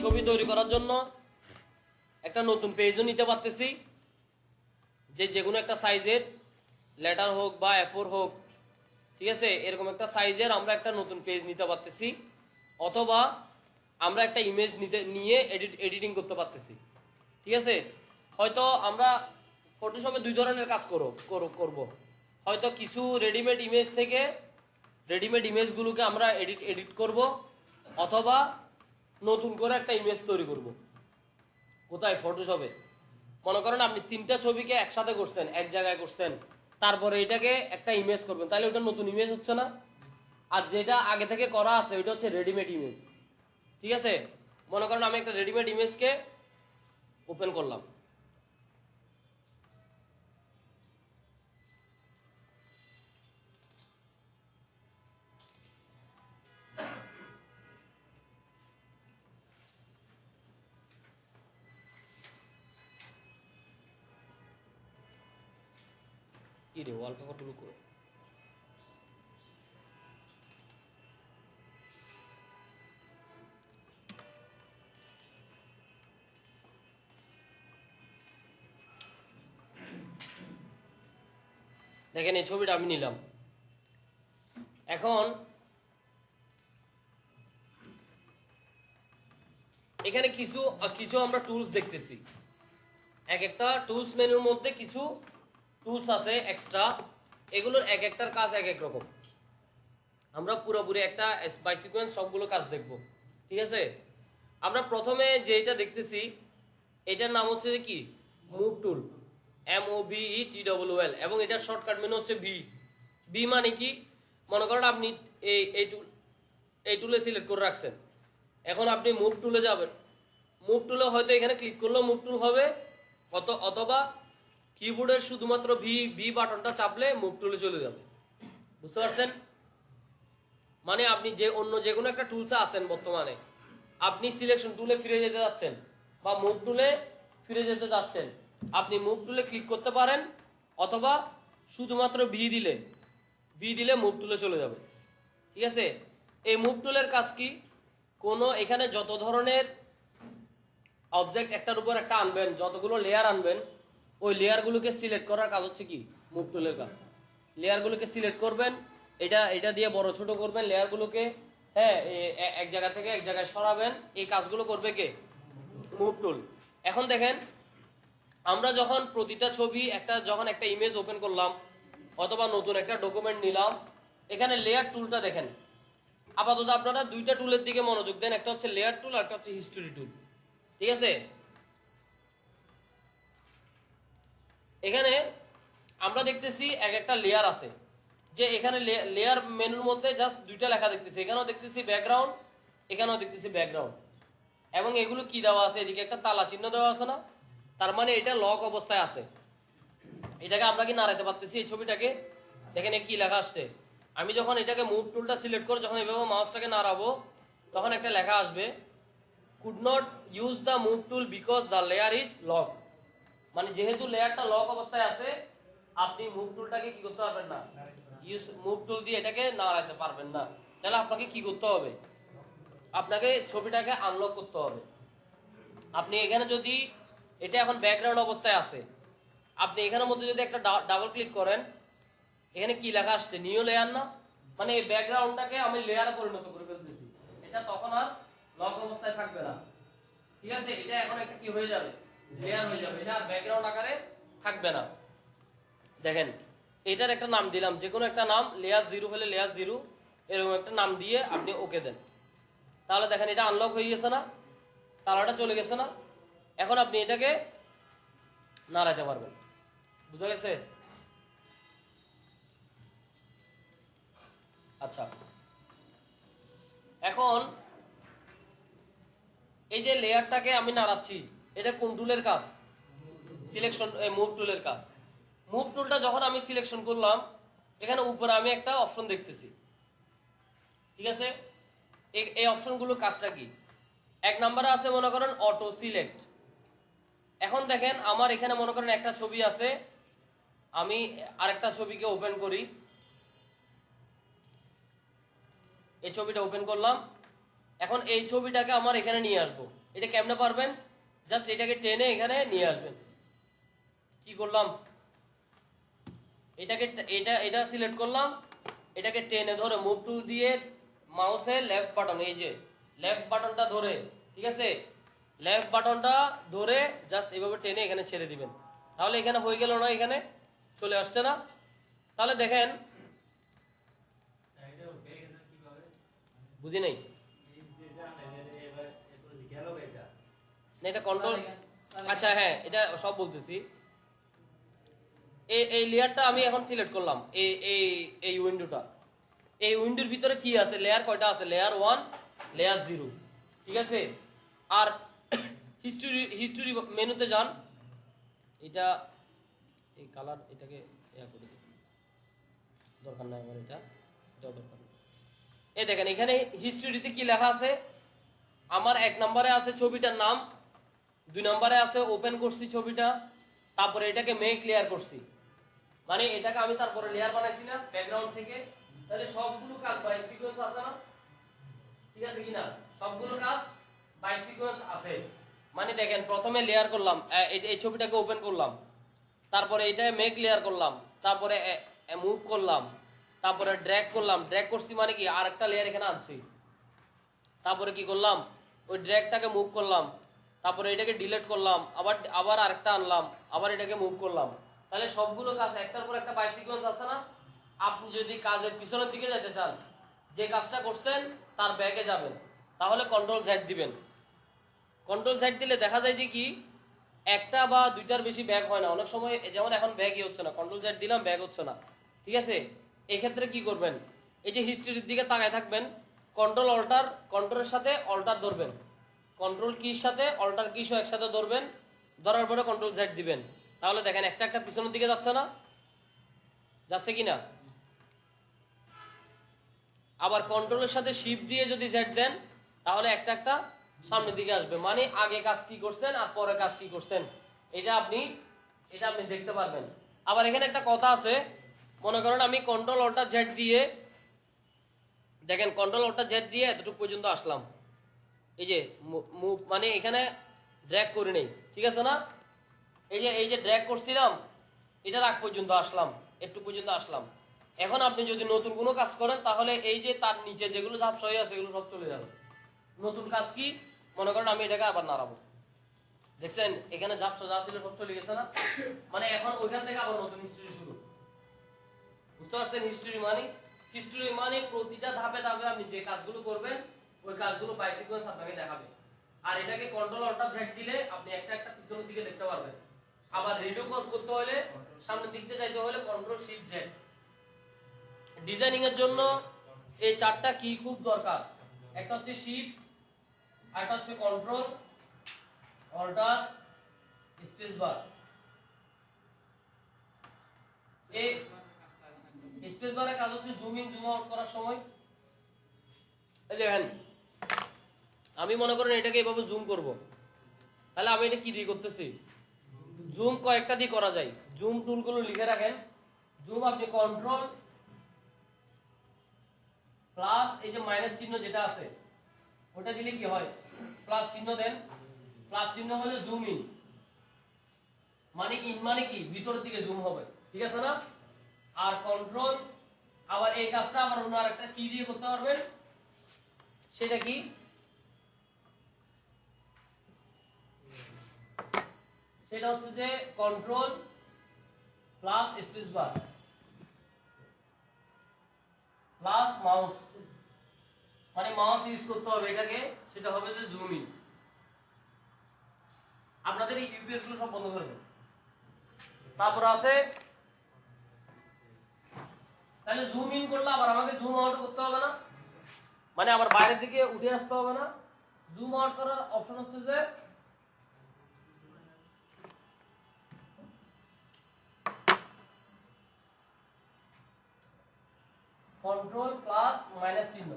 ছবি তৈরি করার জন্য একটা নতুন পেজও নিতে পারতেছি, যে কোনো একটা সাইজের লেটার হোক বা A4 হোক, ঠিক আছে, এরকম একটা সাইজের আমরা একটা নতুন পেজ নিতে পারতেছি, অথবা আমরা একটা ইমেজ নিয়ে এডিটিং করতে পারতেছি। ঠিক আছে, হয়তো আমরা ফটোশপে দুই ধরনের কাজ করব। হয়তো কিছু রেডিমেড ইমেজ থেকে রেডিমেড ইমেজগুলোকে আমরা এডিট করব, অথবা নতুন করে একটা ইমেজ তৈরি করব। কোথায়? ফটোশপে। মনে করেন আপনি 3টা ছবিকে একসাথে করছেন, এক জায়গায় করছেন, তারপরে এটাকে একটা ইমেজ করবেন, তাহলে ওটা নতুন ইমেজ হচ্ছে না? আর যেটা আগে থেকে করা আছে ওইটা হচ্ছে রেডিমেড ইমেজ। ঠিক আছে, মনে করেন আমি একটা রেডিমেড ইমেজকে ওপেন করলাম। কি রে, ওয়ালপেপার গুলো করে দেখেন, এই ছবিটা আমি নিলাম। এখন এখানে কিছু কিছু আমরা টুলস দেখতেছি। এক একটা টুলস মেনুর মধ্যে কিছু টুলস আছে এক্সট্রা, এগুলোর এক একটার কাজ এক এক রকম। আমরা পুরোপুরি একটা বাই সিকোয়েন্স সবগুলো কাজ দেখব। ঠিক আছে, আমরা প্রথমে যেটা দেখতেছি এটার নাম হচ্ছে কি? মুভ টুল, MOVETWL, এবং এটার শর্টকাট মেনু হচ্ছে বি মানে কি? মনে করেন আপনি এই টুলে সিলেক্ট করে রাখছেন, এখন আপনি মুভ টুলে যাবেন। মুভ টুলে হয়তো এখানে ক্লিক করলেও মুভ টুল হবে, অথবা কিবোর্ডের শুধুমাত্র ভি বাটনটা চাপলে মুভ টুলে চলে যাবে। বুঝতে পারছেন? মানে আপনি অন্য যে কোনো একটা টুলসে আছেন বর্তমানে, আপনি সিলেকশন টুলে ফিরে যেতে যাচ্ছেন বা মুভ টুলে ফিরে যেতে যাচ্ছেন, আপনি মুভ টুলে ক্লিক করতে পারেন, অথবা শুধুমাত্র ভি দিলে মুভ টুলে চলে যাবে। ঠিক আছে, এই মুভ টুলের কাজ কি? এখানে যত ধরনের অবজেক্ট একটার উপর একটা আনবেন, যতগুলো লেয়ার আনবেন, ওই লেয়ারগুলোকে সিলেক্ট করার কাজ হচ্ছে কি? মুভ টুলের কাজ। লেয়ারগুলোকে সিলেক্ট করবেন, এটা দিয়ে বড় ছোট করবেন লেয়ারগুলোকে, হ্যাঁ, এক জায়গা থেকে এক জায়গায় সরাবেন, এই কাজগুলো করবে কে? Move tool. এখন দেখেন, আমরা যখন প্রতিটা ছবি যখন একটা ইমেজ ওপেন করলাম, অথবা নতুন একটা ডকুমেন্ট নিলাম, এখানে লেয়ার টুলটা দেখেন। আপাতত আপনারা দুইটা টুলের দিকে মনোযোগ দেন, একটা হচ্ছে লেয়ার টুল আর একটা হচ্ছে হিস্টোরি টুল। ঠিক আছে, এখানে আমরা দেখতেছি এক একটা লেয়ার আছে, যে এখানে লেয়ার মেনুর মধ্যে জাস্ট দুইটা লেখা দেখতেছি, এখানেও দেখতেছি ব্যাকগ্রাউন্ড, এখানেও দেখতেছি ব্যাকগ্রাউন্ড, এবং এগুলো কি দেওয়া আছে? এদিকে একটা তালা চিহ্ন দেওয়া আছে না? তার মানে এটা লক অবস্থায় আছে। এটাকে আমরা কি নাড়াতে পারতেছি? এই ছবিটাকে দেখেন কি লেখা আসছে। আমি যখন এটাকে মুভ টুলটা সিলেক্ট করে যখন এভাবে মাউসটাকে নাড়াবো, তখন একটা লেখা আসবে, could not use the move tool because the layer is lock. মানে যেহেতু লেয়ারটা লক অবস্থায় আছে, আপনি মুভ টুলটাকে কি করতে পারবেন না, মুভ টুল দিয়ে এটাকে নাড়াতে পারবেন না। তাহলে আপনাকে কি করতে হবে? আপনাকে ছবিটাকে আনলক করতে হবে। আপনি এখানে যদি এটা এখন ব্যাকগ্রাউন্ড অবস্থায় আছে, আপনি এখানের মধ্যে যদি একটা ডাবল ক্লিক করেন, এখানে কি লেখা আসছে? নিউ লেয়ার না? মানে এই ব্যাকগ্রাউন্ডটাকে আমি লেয়ারে পরিণত করে ফেলতেছি, এটা তখন আর লক অবস্থায় থাকবে না। ঠিক আছে, এটা এখন একটা কি হয়ে যাবে? লেয়ার হয়ে যাবে, এটা আর ব্যাকগ্রাউন্ড আকারে থাকবে না। দেখেন, এটার একটা নাম দিলাম, যে কোনো একটা নাম, লেয়ার 0 হলে লেয়ার 0, এরকম একটা নাম দিয়ে আপনি ওকে দেন। তাহলে দেখেন এটা আনলক হয়ে গেছে না? তালাটা চলে গেছে না? এখন আপনি এটাকে নাড়াতে পারবেন। বুঝা গেছে? আচ্ছা, এখন এই যে লেয়ারটাকে আমি নাড়াচ্ছি, এটা কোন টুলের কাজ? সিলেকশন, মুভ টুলের কাজ। মুভ টুলটা যখন আমি সিলেকশন করলাম, এখানে উপরে আমি একটা অপশন দেখতেছি। ঠিক আছে, এই অপশনগুলোর কাজটা কি? এক নম্বরে আছে মনে করেন অটো সিলেক্ট। এখন দেখেন আমার এখানে মনে করেন একটা ছবি আছে, আমি আরেকটা ছবিকে ওপেন করি, এই ছবিটা ওপেন করলাম। এখন এই ছবিটাকে আমার এখানে নিয়ে আসবো। এটা কেমনে পারবেন? জাস্ট এটাকে টেনে এখানে নিয়ে আসবেন। কি করলাম, এটাকে এটা সিলেক্ট করলাম, এটাকে টেনে ধরে মুভ টুল দিয়ে মাউসের লেফট বাটন, এই যে লেফট বাটনটা ধরে, ঠিক আছে, লেফট বাটনটা ধরে জাস্ট এইভাবে টেনে এখানে ছেড়ে দিবেন। তাহলে এখানে হয়ে গেল না, এখানে চলে আসছে না? তাহলে দেখেন, বুঝি নাই না এটা কন্ট্রোল। আচ্ছা হ্যাঁ, এটা সব বলতেছি। এই লেয়ারটা আমি এখন সিলেক্ট করলাম, এই এই এই উইন্ডোটা। এই উইন্ডোর ভিতরে কি আছে, লেয়ার কয়টা আছে? লেয়ার 1, লেয়ার 0, ঠিক আছে। আর হিস্টোরি মেনুতে যান, এটা এই কালার, এটাকে ইয়া করে দিই, দরকার নাই আমার, এটাও দরকার নেই। এই দেখেন এখানে হিস্টোরিতে কি লেখা আছে, আমার 1 নম্বরে আছে ছবিটার নাম, 2 নম্বরে আছে ওপেন করছি ছবিটা, তারপরে এটাকে মেক লেয়ার করছি, মানে এটাকে আমি তারপরে লেয়ার বানাইছি না ব্যাকগ্রাউন্ড থেকে। তাহলে সবগুলো কাজ বাই সিকোয়েন্স আছে না, ঠিক আছে কিনা? সবগুলো কাজ বাই সিকোয়েন্স আছে। মানে দেখেন প্রথমে লেয়ার করলাম, এই ছবিটাকে ওপেন করলাম, তারপরে এটা মেক লেয়ার করলাম, তারপরে মুভ করলাম, তারপরে ড্র্যাগ করলাম, ড্র্যাগ করছি মানে কি আরেকটা লেয়ার এখানে আনছি, তারপরে কি করলাম ওই ড্র্যাগটাকে মুভ করলাম, তারপরে এটাকে ডিলিট করলাম, আবার আরেকটা আনলাম, আবার এটাকে মুভ করলাম। তাহলে সবগুলো কাজ একটার পর একটা বাই সিকোয়েন্স আছে না। আপনি যদি কাজের পিছনের দিকে যেতে চান, যে কাজটা করছেন তার ব্যাগে যাবেন, তাহলে কন্ট্রোল জেড দিবেন। কন্ট্রোল জেড দিলে দেখা যায় যে কি একটা বা দুইটার বেশি ব্যাগ হয় না অনেক সময়, যেমন এখন ব্যাগই হচ্ছে না, কন্ট্রোল জেড দিলাম ব্যাগ হচ্ছে না, ঠিক আছে। এই ক্ষেত্রে কি করবেন, এই যে হিস্ট্রির দিকে তাকায় থাকবেন, কন্ট্রোল অল্টার, কন্ট্রোলের সাথে অল্টার ধরবেন, কন্ট্রোল কির সাথে অল্টার কি সহ একসাথে ধরবেন, ধরার পরে কন্ট্রোল জেড দিবেন। তাহলে দেখেন একটা একটা পিছনের দিকে যাচ্ছে না, যাচ্ছে কিনা? আবার কন্ট্রোলের সাথে শিফট দিয়ে যদি জেড দেন তাহলে একটা একটা সামনের দিকে আসবে, মানে আগে কাজ কি করছেন আর পরে কাজ কি করছেন এটা আপনি দেখতে পারবেন। আবার এখানে একটা কথা আছে, মনে করেন আমি কন্ট্রোল অল্টার জেড দিয়ে, দেখেন কন্ট্রোল অল্টার জেড দিয়ে এতটুকু পর্যন্ত আসলাম, এই যে মুভ মানে এখানে ড্র্যাগ করে নেই, ঠিক আছে না? এই যে ড্র্যাগ করছিলাম এটার আগ পর্যন্ত আসলাম, একটু পর্যন্ত আসলাম। এখন আপনি যদি নতুন কোনো কাজ করেন তাহলে এই যে তার নিচে যেগুলো ঝাপসা হয়ে আছে এগুলো সব চলে যাবে। নতুন কাজ কি, মনে করেন আমি এটাকে আবার নাড়াবো, দেখছেন এখানে ঝাপসা যা ছিল সব চলে গেছে না, মানে এখন ওইখান থেকে আবার নতুন হিস্ট্রি শুরু। বুঝতে পারছেন? হিস্ট্রি মানে প্রতিটা ধাপে ধাপে আপনি যে কাজগুলো করবেন ওই কাজগুলো বাই সিকোয়েন্স আপনাকে দেখাবে। আর এটাকে কন্ট্রোল অল্টার জেড দিলে আপনি একটা একটা পিছনের দিকে দেখতে পারবেন। আবার রিডু করতে হলে, সামনের দিক দিয়ে যাইতে হলে কন্ট্রোল শিফট জেড। ডিজাইনিং এর জন্য এই 4টা কি খুব দরকার, একটা হচ্ছে শিফট, আরেকটা হচ্ছে কন্ট্রোল অল্টার স্পেস বার। এই স্পেস বারের কাজ হচ্ছে জুম ইন জুম আউট করার সময়। এই দেখেন আমি মনে করেন এটাকে এভাবে জুম করব, তাহলে আমি এটা কি দিয়ে করতেছি, জুম কয়েকটা দিয়ে করা যায়, জুম টুলগুলো লিখে রাখেন। জুম আপনি কন্ট্রোল প্লাস এই যে মাইনাস চিহ্ন যেটা আছে ওটা দিলে কি হয়, প্লাস চিহ্ন দেন, প্লাস চিহ্ন হলে জুম ইন, মানে ইন মানে কি ভিতরের দিকে জুম হবে, ঠিক আছে না? আর কন্ট্রোল, আবার এই কাজটা আবার অন্য আরেকটা কি দিয়ে করতে পারবেন, সেটা কি, সেটা হচ্ছে যে কন্ট্রোল প্লাস স্পেস বার প্লাস মাউস, মানে মাউস ইউজ করতে হবে এটাকে, সেটা হবে যে জুম ইন। আপনাদের এই ইউপিএস গুলো সব বন্ধ করে দেন। তারপর আছে, তাহলে জুম ইন করলে আবার আমাকে জুম আউট করতে হবে না, মানে আবার বাইরের দিকে উঠে আসতে হবে না। জুম আউট করার অপশন হচ্ছে যে কন্ট্রোল প্লাস মাইনাস চিহ্ন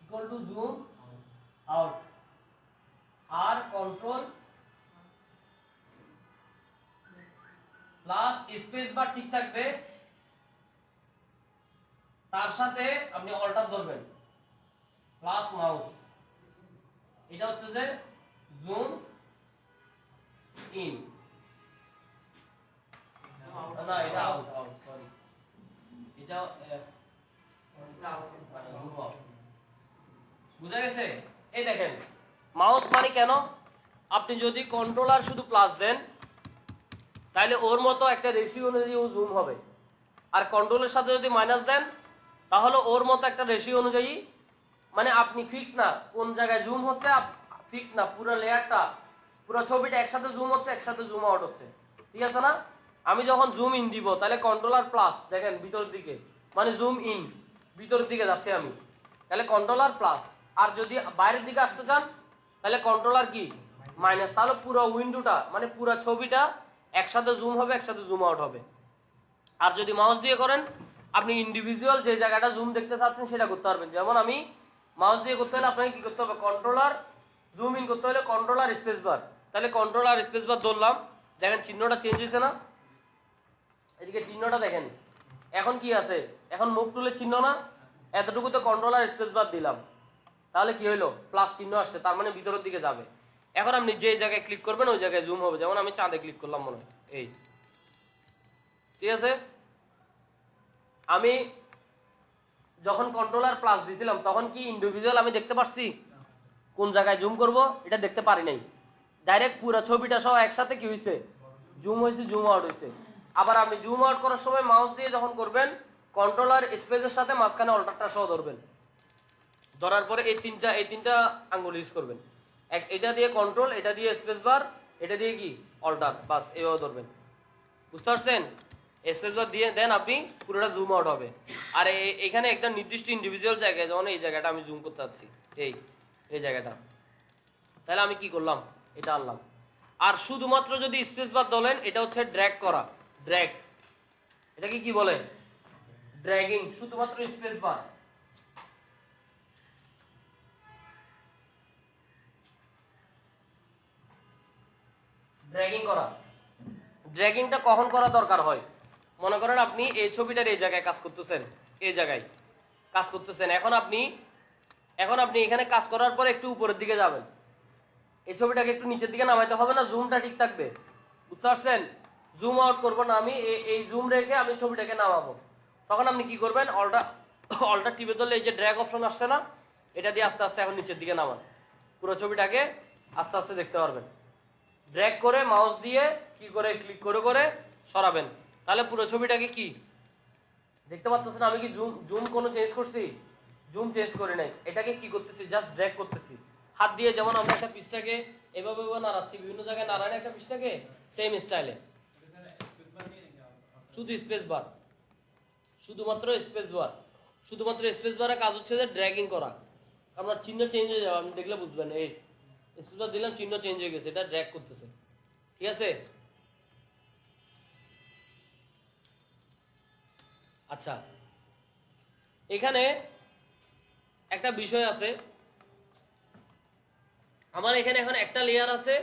ইকুয়াল টু জুম আউট, আর কন্ট্রোল প্লাস স্পেস বার ঠিক থাকবে, তার সাথে আপনি অল্টার ধরবেন, প্লাস মাউস, এটা হচ্ছে যে জুম ইন, না এটা আউট আউট সরি, এটা বুঝা গেছে? এই দেখেন মাউস মানে কেন, আপনি যদি কন্ট্রোলার শুধু প্লাস দেন তাহলে ওর মতো একটা রেশিও অনুযায়ী ও জুম হবে, আর কন্ট্রোলের সাথে যদি মাইনাস দেন তাহলে ওর মতো একটা রেশিও অনুযায়ী, মানে আপনি ফিক্স না কোন জায়গায় জুম হচ্ছে, ফিক্স না, পুরো লেয়ারটা পুরো ছবিটা একসাথে জুম হচ্ছে একসাথে জুম আউট হচ্ছে, ঠিক আছে না? আমি যখন জুম ইন দিব তাহলে কন্ট্রোলার প্লাস, দেখেন ভিতরের দিকে মানে জুম ইন, ভিতরের দিকে যাচ্ছে আমি, তাহলে কন্ট্রোলার প্লাস, আর যদি বাইরের দিকে আসতে চান তাহলে কন্ট্রোলার কি মাইনাস, তাহলে পুরো উইন্ডোটা মানে পুরো ছবিটা একসাথে জুম হবে একসাথে জুম আউট হবে। আর যদি মাউস দিয়ে করেন আপনি ইন্ডিভিজুয়াল যে জায়গাটা জুম দেখতে চাচ্ছেন সেটা করতে পারবেন। যেমন আমি মাউস দিয়ে করতে হলে আপনাকে কি করতে হবে, কন্ট্রোলার জুম ইন করতে হলে কন্ট্রোলার স্পেস বার, তাহলে কন্ট্রোলার স্পেস বার ধরলাম, দেখেন চিহ্নটা চেঞ্জ হয়েছে না, এদিকে চিহ্নটা দেখেন এখন কি আছে, এখন মুভ টুলের চিহ্ন না, এতটুকুতে কন্ট্রোলার স্পেস বার দিলাম, তাহলে কি হলো প্লাস চিহ্ন আসছে, তার মানে ভিতরের দিকে যাবে। এখন আপনি যে জায়গায় ক্লিক করবেন ওই জায়গায় জুম হবে, যেমন আমি চাঁদে ক্লিক করলাম মনে হয় এই, ঠিক আছে? আমি যখন কন্ট্রোলার প্লাস দিছিলাম তখন কি ইন্ডিভিজুয়াল আমি দেখতে পারছি কোন জায়গায় জুম করব, এটা দেখতে পারি নাই, ডাইরেক্ট পুরো ছবিটা সহ একসাথে কি হয়েছে জুম হয়েছে জুম আউট হয়েছে। আবার আপনি জুম আউট করার সময় মাউস দিয়ে যখন করবেন কন্ট্রোলার স্পেসের সাথে মাঝখানে অল্টারটা সহ ধরবেন, ধরার পরে এই তিনটা আঙ্গুল ইউজ করবেন, এটা দিয়ে কন্ট্রোল, এটা দিয়ে স্পেস বার, এটা দিয়ে কি অল্টার, বাস এইভাবে ধরবেন, বুঝতে পারছেন? স্পেস বার দিয়ে দেন আপনি পুরোটা জুম আউট হবে। আর এখানে একটা নির্দিষ্ট ইন্ডিভিজুয়াল জায়গায়, যেমন এই জায়গাটা আমি জুম করতে চাচ্ছি, এই জায়গাটা, তাহলে আমি কি করলাম এটা আনলাম। আর শুধুমাত্র যদি স্পেস বার ধরেন এটা হচ্ছে ড্র্যাগ করা, ড্র্যাগ, এটাকে কি বলে ড্র্যাগিং, শুধুমাত্র স্পেস বার। ড্র্যাগিং করা, ড্র্যাগিংটা কখন করা দরকার হয়, মনে করেন আপনি এই ছবিটার এই জায়গায় কাজ করতেছেন, এই জায়গায় কাজ করতেছেন, এখন আপনি এখানে কাজ করার পরে একটু উপরের দিকে যাবেন, এই ছবিটাকে একটু নিচের দিকে নামাইতে হবে না, জুমটা ঠিক থাকবে, বুঝতে পারছেন? জুম আউট করবো না আমি, এই জুম রেখে আমি ছবিটাকে নামাবো, তখন আপনি কি করবেন, অল্টা টিপে ধরলে এই যে ড্র্যাগ অপশন আসছে না, এটা দিয়ে আস্তে আস্তে এখন নিচের দিকে নামান, পুরো ছবিটাকে আস্তে আস্তে দেখতে পারবেন। ড্র্যাগ করে মাউস দিয়ে কি করে ক্লিক করে করে সরাবেন, তাহলে পুরো ছবিটাকে কি দেখতে পাচ্ছেন। আমি কি জুম কোনো চেঞ্জ করছি, জুম চেঞ্জ করি নাই, এটাকে কি করতেছি জাস্ট ড্র্যাগ করতেছি হাত দিয়ে, যেমন আমরা একটা পিসটাকে এভাবে নাড়াচ্ছি, বিভিন্ন জায়গায় নাড়াই একটা পিসটাকে সেম স্টাইলে, শুধু স্পেস বার, শুধুমাত্র স্পেস বার, শুধুমাত্র স্পেস বারের কাজ হচ্ছে যে ড্র্যাগিং করা, আপনার চিহ্ন চেঞ্জ হয়ে যাবে, আপনি দেখলে বুঝবেন, এই স্পেস বার দিলাম চিহ্ন চেঞ্জ হয়ে গেছে, এটা ড্র্যাগ করতেছে, ঠিক আছে? আচ্ছা, এখানে একটা বিষয় আছে, আমার এখানে এখন একটা লেয়ার আছে,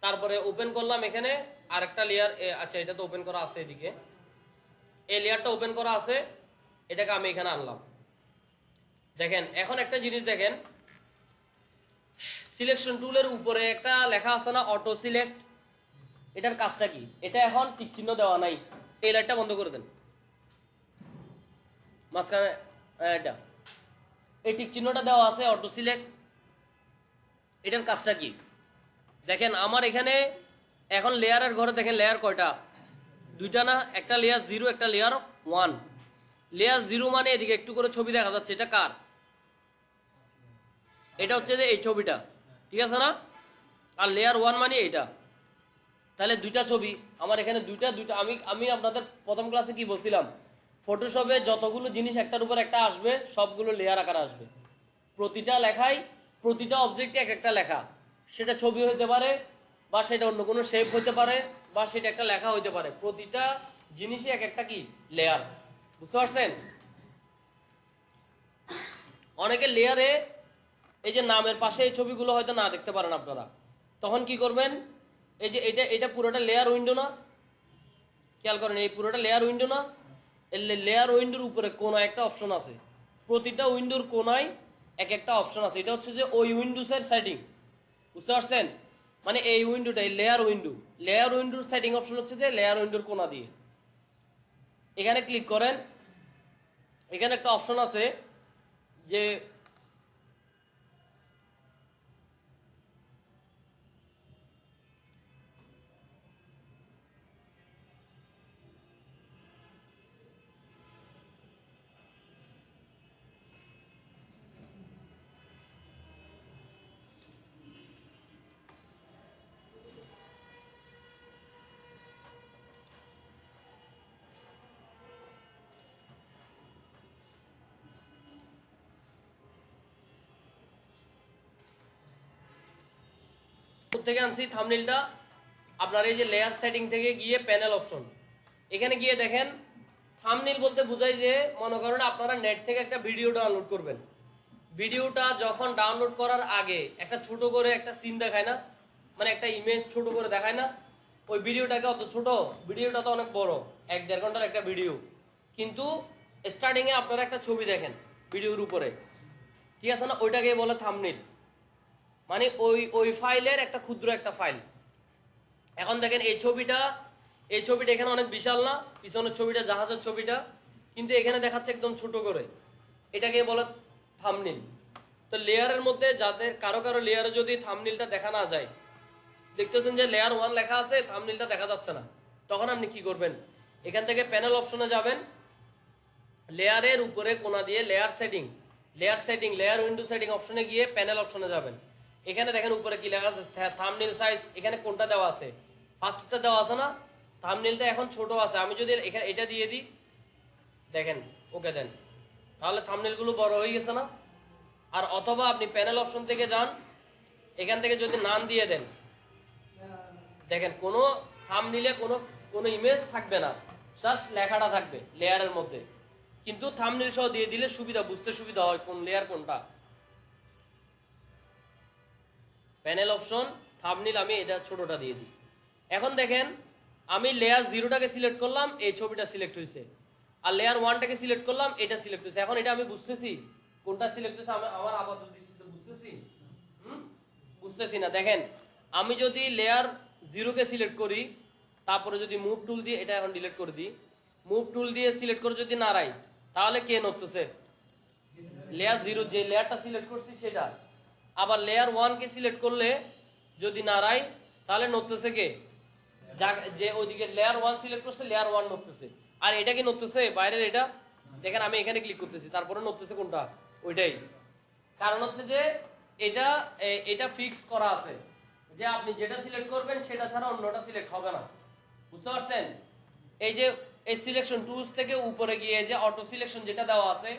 তারপরে ওপেন করলাম এখানে আর একটা লেয়ার, আচ্ছা এটা তো ওপেন করা আছে, এদিকে এই লেয়ারটা ওপেন করা আছে, এটাকে আমি এখানে আনলাম। দেখেন এখন একটা জিনিস দেখেন, সিলেকশন টুলের উপরে একটা লেখা আছে না অটো সিলেক্ট, এটার কাজটা কি, এটা এখন টিক চিহ্ন দেওয়া নাই, এই লাইটটা বন্ধ করে দেন, মাঝখানে এটা এই টিক চিহ্নটা দেওয়া আছে অটো সিলেক্ট, এটার কাজটা কি দেখেন। আমার এখানে এখন লেয়ারের ঘরে দেখেন লেয়ার কয়টা, দুইটা না, একটা লেয়ার 0 একটা লেয়ার 1, লেয়ার 0 মানে এদিকে একটু করে ছবি দেখা যাচ্ছে, এটা কার, এটা হচ্ছে যে এই ছবিটা, ঠিক আছে না? আর লেয়ার 1 মানে এটা, তাহলে দুইটা ছবি আমার এখানে, দুইটা আমি আপনাদের প্রথম ক্লাসে কি বলছিলাম, ফটোশপে যতগুলো জিনিস একটার উপর একটা আসবে সবগুলো লেয়ার আকারে আসবে, প্রতিটা লেখায় প্রতিটা অবজেক্টে এক একটা লেখা, সেটা ছবি হতে পারে বা সেটা অন্য কোনো শেপ হতে পারে বা সেটা একটা লেখা হতে পারে, প্রতিটা জিনিসই এক একটা কি লেয়ার, বুঝতে পারছেন? অনেকে লেয়ারে এই যে নামের পাশে এই ছবিগুলো হয়তো না দেখতে পারেন আপনারা, তখন কি করবেন, এই যে এটা পুরোটা লেয়ার উইন্ডো না, খেয়াল করেন এই পুরোটা লেয়ার উইন্ডো না, লেয়ার উইন্ডোর উপরে কোনায় একটা অপশন আছে, প্রতিটা উইন্ডোর কোনায় এক একটা অপশন আছে। এটা হচ্ছে যে ওই উইন্ডোজের সেটিং, বুঝতে পারছেন? মানে এই উইন্ডোটা লেয়ার উইন্ডোর সেটিং অপশন হচ্ছে যে লেয়ার উইন্ডোর কোণা দিয়ে এখানে ক্লিক করেন। এখানে একটা অপশন আছে যে থেকে আনছি থাম্বনেইলটা, আপনার এই যে লেয়ার সেটিং থেকে গিয়ে প্যানেল অপশন, এখানে গিয়ে দেখেন থাম্বনেইল বলতে বোঝায় যে মনে করেন আপনারা নেট থেকে একটা ভিডিও ডাউনলোড করবেন, ভিডিওটা যখন ডাউনলোড করার আগে একটা ছোট করে একটা সিন দেখায় না, মানে একটা ইমেজ ছোট করে দেখায় না, ওই ভিডিওটাকে অত ছোট, ভিডিওটা তো অনেক বড়, 1-1.5 ঘন্টার একটা ভিডিও, কিন্তু স্টার্টিং এ আপনারা একটা ছবি দেখেন ভিডিওর উপরে, ঠিক আছে না, ওইটাকে বলে থাম্বনেইল। মানে ওই ফাইলের একটা ক্ষুদ্র একটা ফাইল। এখন দেখেন এই ছবিটা এখানে অনেক বিশাল না, পিছনের ছবিটা জাহাজের ছবিটা, কিন্তু এখানে দেখাচ্ছে একদম ছোট করে, এটাকে বলে থাম্বনেইল। তো লেয়ারের মধ্যে যাদের কারো লেয়ারে যদি থাম্বনেইলটা দেখা না যায়, দেখতেছেন যে লেয়ার 1 লেখা আছে, থাম্বনেইলটা দেখা যাচ্ছে না, তখন আপনি কি করবেন, এখান থেকে প্যানেল অপশনে যাবেন, লেয়ারের উপরে কোণা দিয়ে লেয়ার উইন্ডো সেটিং অপশনে গিয়ে প্যানেল অপশনে যাবেন। এখানে দেখেন উপরে কি লেখা আছে থাম্বনেইল সাইজ, এখানে কোনটা দেওয়া আছে, ফার্স্টটা দেওয়া আছে না, থাম্বনেইলটা এখন ছোট আছে, আমি যদি এখানে এটা দিয়ে দিই, দেখেন ওকে দেন, তাহলে থাম্বনেইল গুলো বড় হয়ে গেছে না। আর অথবা আপনি প্যানেল অপশন থেকে যান, এখান থেকে যদি নাম দিয়ে দেন, দেখেন কোনো থাম্বনেইলে কোনো ইমেজ থাকবে না, জাস্ট লেখাটা থাকবে লেয়ারের মধ্যে, কিন্তু থাম্বনেইল সহ দিয়ে দিলে সুবিধা, বুঝতে সুবিধা হয় কোন লেয়ার কোনটা। প্যানেল অপশন, থাম্বনেইল, আমি এটা ছোটটা দিয়ে দিই। এখন দেখেন আমি লেয়ার 0টাকে সিলেক্ট করলাম, এই ছবিটা সিলেক্ট হয়েছে, আর লেয়ার 1টাকে সিলেক্ট করলাম, এটা সিলেক্ট হয়েছে। এখন এটা আমি বুঝতেছি কোনটা সিলেক্ট হয়েছে, আমার আপাতত দৃষ্টিতে বুঝতেছি বুঝতেছি না। দেখেন আমি যদি লেয়ার 0কে সিলেক্ট করি, তারপরে যদি মুভ টুল দিয়ে এটা এখন ডিলিট করে দিই, মুভ টুল দিয়ে সিলেক্ট করে যদি নাড়াই, তাহলে কে নড়তেছে, লেয়ার 0 যে লেয়ারটা সিলেক্ট করছি সেটা। আবার লেয়ার 1কে সিলেক্ট করলে যদি নাড়াই, তাহলে নড়তেছে কে, যে ওইদিকে লেয়ার 1 সিলেক্ট করছে, লেয়ার 1 নড়তেছে। আর এটা কি নড়তেছে বাইরের, এটা দেখেন আমি এখানে ক্লিক করতেছি, তারপরে নড়তেছে কোনটা, ওইটাই। কারণ হচ্ছে যে এটা ফিক্স করা আছে যে আপনি যেটা সিলেক্ট করবেন সেটা ছাড়া অন্যটা সিলেক্ট হবে না, বুঝতে পারছেন? এই যে এই সিলেকশন টুলস থেকে উপরে গিয়ে যে অটো সিলেকশন যেটা দেওয়া আছে,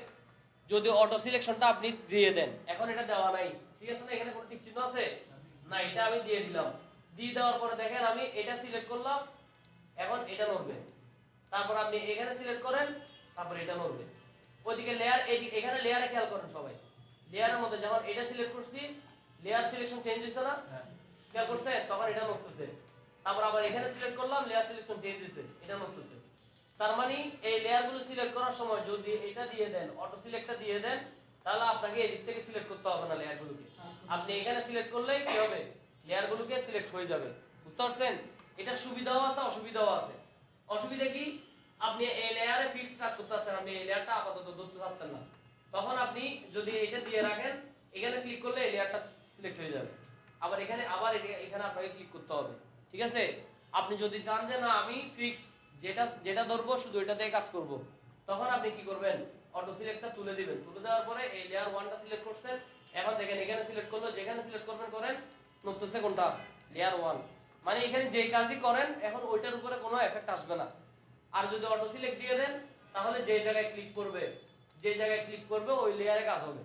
যদি অটো সিলেকশনটা আপনি দিয়ে দেন, এখন এটা দেওয়া নাই, ঠিক আছে না, এখানে কোনো টিক চিহ্ন আছে না, এটা আমি দিয়ে দিলাম, দিয়ে দেওয়ার পরে দেখেন আমি এটা সিলেক্ট করলাম, এখন এটা নড়বে, তারপর আপনি এখানে সিলেক্ট করেন, তারপর এটা নড়বে। ওইদিকে লেয়ার, এখানে লেয়ারে খেয়াল করেন সবাই, লেয়ারের মধ্যে যখন এটা সিলেক্ট করছি, লেয়ার সিলেকশন চেঞ্জ হয়েছে না, খেয়াল করছেন, তখন এটা নড়তেছে। তারপর আবার এখানে সিলেক্ট করলাম, লেয়ার সিলেকশন চেঞ্জ হয়েছে, এটা নড়তেছে। তার মানে এই লেয়ারগুলো সিলেক্ট করার সময় যদি এটা দিয়ে দেন, অটো সিলেক্টটা দিয়ে দেন, তাহলে আপনাকে এদিক থেকে সিলেক্ট করতে হবে না লেয়ারগুলোকে, আপনি এখানে সিলেক্ট করলেই কি হবে, লেয়ারগুলোকে সিলেক্ট হয়ে যাবে, বুঝতে পারছেন? এটা সুবিধাও আছে, অসুবিধাও আছে। অসুবিধা কি, আপনি এই লেয়ারে ফিক্স কাজ করতে চাচ্ছেন, আপনি এই লেয়ারটা আপাতত ধরতে চাচ্ছেন না, তখন আপনি যদি এটা দিয়ে রাখেন, এখানে ক্লিক করলে এই লেয়ারটা সিলেক্ট হয়ে যাবে, আবার এখানে এখানে আপনাকে ক্লিক করতে হবে, ঠিক আছে? আপনি যদি চান যে না আমি ফিক্স যেটা ধরবো শুধু এটা দিয়ে কাজ করব, তখন আপনি কি করবেন, অটো সিলেক্টটা তুলে দিবেন, তুলে দেওয়ার পরে এই লেয়ার 1টা সিলেক্ট করছেন, এখন দেখেন এখানে সিলেক্ট করলে যেখানে সিলেক্ট করবেন করেন, নড়তেছে কোনটা, লেয়ার 1, মানে এখানে যে কাজই করেন এখন ওইটার উপরে কোনো এফেক্ট আসবে না। আর যদি অটো সিলেক্ট দিয়ে দেন, তাহলে যে জায়গায় ক্লিক করবে ওই লেয়ারে কাজ হবে,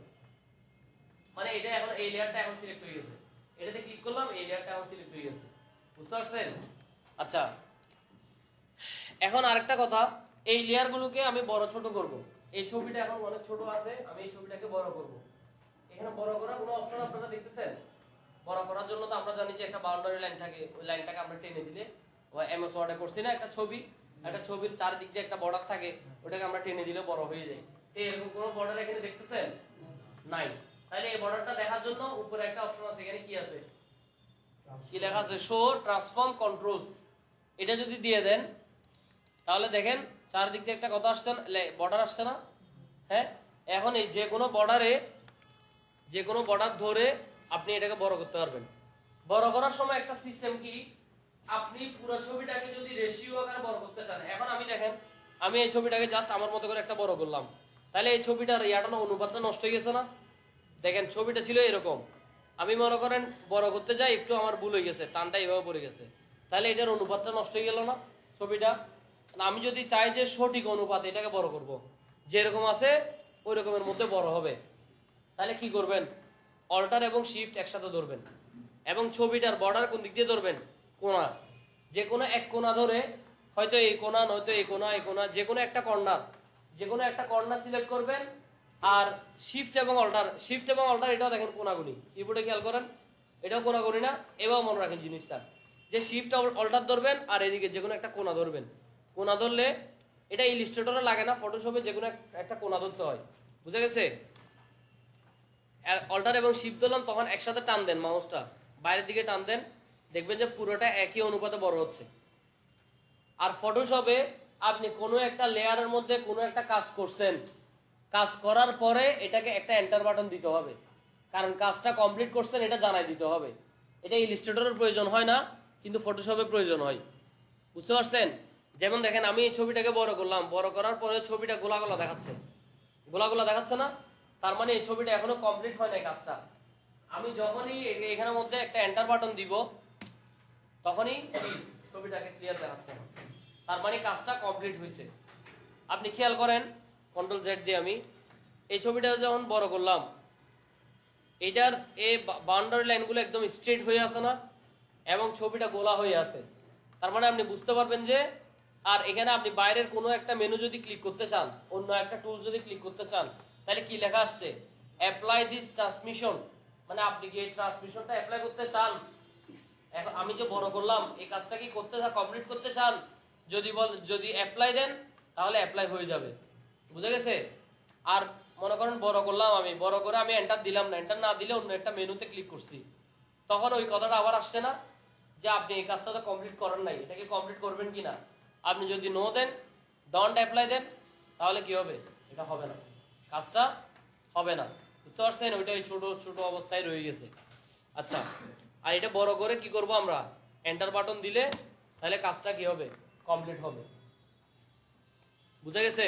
মানে এটা এখন এই লেয়ারটা এখন সিলেক্ট হয়ে গেছে, এটাতে ক্লিক করলাম, এই লেয়ারটা এখন সিলেক্ট হয়ে গেছে, বুঝতে পারছেন? আচ্ছা, এখন আরেকটা কথা, এই লেয়ারগুলোকে আমি বড় ছোট করব, এই ছবিটা এখন অনেক ছোট আছে, আমি এই ছবিটাকে বড় করব। এখানে বড় করার কোনো অপশন আপনারা দেখতেছেন? বড় করার জন্য তো আমরা জানি যে একটা বাউন্ডারি লাইন থাকে, ওই লাইনটাকে আমরা টেনে দিলে, ওই এমএস ওয়ার্ডে করছি না একটা ছবির চারদিক দিয়ে একটা বর্ডার থাকে, ওটাকে আমরা টেনে দিলে বড় হয়ে যায়। এরকম কোনো বর্ডার এখানে দেখতেছেন? নাই। তাহলে এই বর্ডারটা দেখার জন্য উপরে একটা অপশন আছে, এখানে কি আছে, কি লেখা আছে, শো ট্রান্সফর্ম কন্ট্রোলস। এটা যদি দিয়ে দেন তাহলে দেখেন চারদিক দিয়ে একটা কথা আসছে, বর্ডার আসছে না? হ্যাঁ, এখন এই যে কোনো বর্ডার ধরে আপনি এটাকে বড় করতে পারবেন। বড় করার সময় একটা সিস্টেম কি, আপনি পুরো ছবিটাকে যদি রেশিও আকারে বড় করতে চান, এখন আমি দেখেন আমি এই ছবিটাকে জাস্ট আমার মতো করে একটা বড় করলাম, তাহলে এই ছবিটার ইয়াটা না, অনুপাতটা নষ্ট হয়ে গেছে না? দেখেন ছবিটা ছিল এরকম, আমি মনে করেন বড় করতে যাই, একটু আমার ভুল হয়ে গেছে, টানটা এইভাবে পড়ে গেছে, তাহলে এটার অনুপাতটা নষ্ট হয়ে গেল না ছবিটা? আমি যদি চাই যে সঠিক অনুপাত এটাকে বড় করব, যেরকম আছে ওই রকমের মধ্যে বড় হবে, তাহলে কি করবেন, অল্টার এবং শিফট একসাথে ধরবেন, এবং ছবিটার বর্ডার কোন দিক দিয়ে ধরবেন, কোণা, যে কোনো এক কোণা ধরে, হয়তো এই কোণা নয়তো এই কোণা, যে কোনো একটা কর্নার সিলেক্ট করবেন, আর শিফট এবং অল্টার এটাও দেখেন কোণাগুনি, কিবোর্ডে খেয়াল করেন, এটাও কোণাগুনি না? এবার মনে রাখেন জিনিসটা, যে শিফট অল্টার ধরবেন আর এদিকে যে কোনো একটা কোণা ধরবেন। কোণা ধরলে এটা ইলাস্ট্রেটরে লাগে না, ফটোশপে যে কোনো একটা কোণা ধরতে হয়, বুঝে গেছে? অল্টার এবং শিফট ধরলাম, তখন একসাথে টান দেন, মাউসটা বাইরের দিকে টান দেন, দেখবেন যে পুরোটা একই অনুপাতে বড় হচ্ছে। আর ফটোশপে আপনি কোনো একটা লেয়ারের মধ্যে কোনো একটা কাজ করছেন, কাজ করার পরে এটাকে একটা এন্টার বাটন দিতে হবে, কারণ কাজটা কমপ্লিট করছেন এটা জানাই দিতে হবে। এটা ইলাস্ট্রেটরের প্রয়োজন হয় না, কিন্তু ফটোশপে প্রয়োজন হয়, বুঝতে পারছেন? যেমন দেখেন আমি এই ছবিটাকে বড় করলাম, বড় করার পরে ছবিটা গোলা দেখাচ্ছে, গোলা দেখাচ্ছে না? তার মানে এই ছবিটা এখনো কমপ্লিট হয় না কাজটা। আমি যখনই এখানের মধ্যে একটা এন্টার বাটন দিব, তখনই ছবিটাকে ক্লিয়ার দেখাচ্ছে, তার মানে কাজটা কমপ্লিট হয়েছে। আপনি খেয়াল করেন, কন্ট্রোল জেড দিয়ে আমি এই ছবিটা যখন বড় করলাম, এটার এই বাউন্ডারি লাইনগুলো একদম স্ট্রেট হয়ে আছে না, এবং ছবিটা গোলা হয়ে আছে, তার মানে আপনি বুঝতে পারবেন যে, আর এখানে আপনি বাইরের কোনো একটা মেনু যদি ক্লিক করতে চান, অন্য একটা টুল যদি ক্লিক করতে চান, তাহলে কি লেখা আসছে, অ্যাপ্লাই দিস ট্রান্সমিশন, মানে আপনি কি এই ট্রান্সমিশনটা অ্যাপ্লাই করতে চান? এখন আমি যে বড় করলাম এই কাজটা কি করতে কমপ্লিট করতে চান, যদি অ্যাপ্লাই দেন তাহলে অ্যাপ্লাই হয়ে যাবে, বুঝে গেছে? আর মনে করেন বড় করলাম, আমি বড় করে আমি এন্টার দিলাম না, এন্টার না দিলে অন্য একটা মেনুতে ক্লিক করছি, তখন ওই কথাটা আবার আসছে না যে আপনি এই কাজটা তো কমপ্লিট করেন নাই, এটাকে কমপ্লিট করবেন কিনা? আপনি যদি নো দেন, ডন্ট অ্যাপ্লাই দেন, তাহলে কি হবে, এটা হবে না, কাজটা হবে না, বুঝতে পারছেন? ওইটা ওই ছোট অবস্থায় রয়ে গেছে। আচ্ছা, আর এটা বড় করে কি করব আমরা, এন্টার বাটন দিলে তাহলে কাজটা কি হবে, কমপ্লিট হবে, বুঝে গেছে?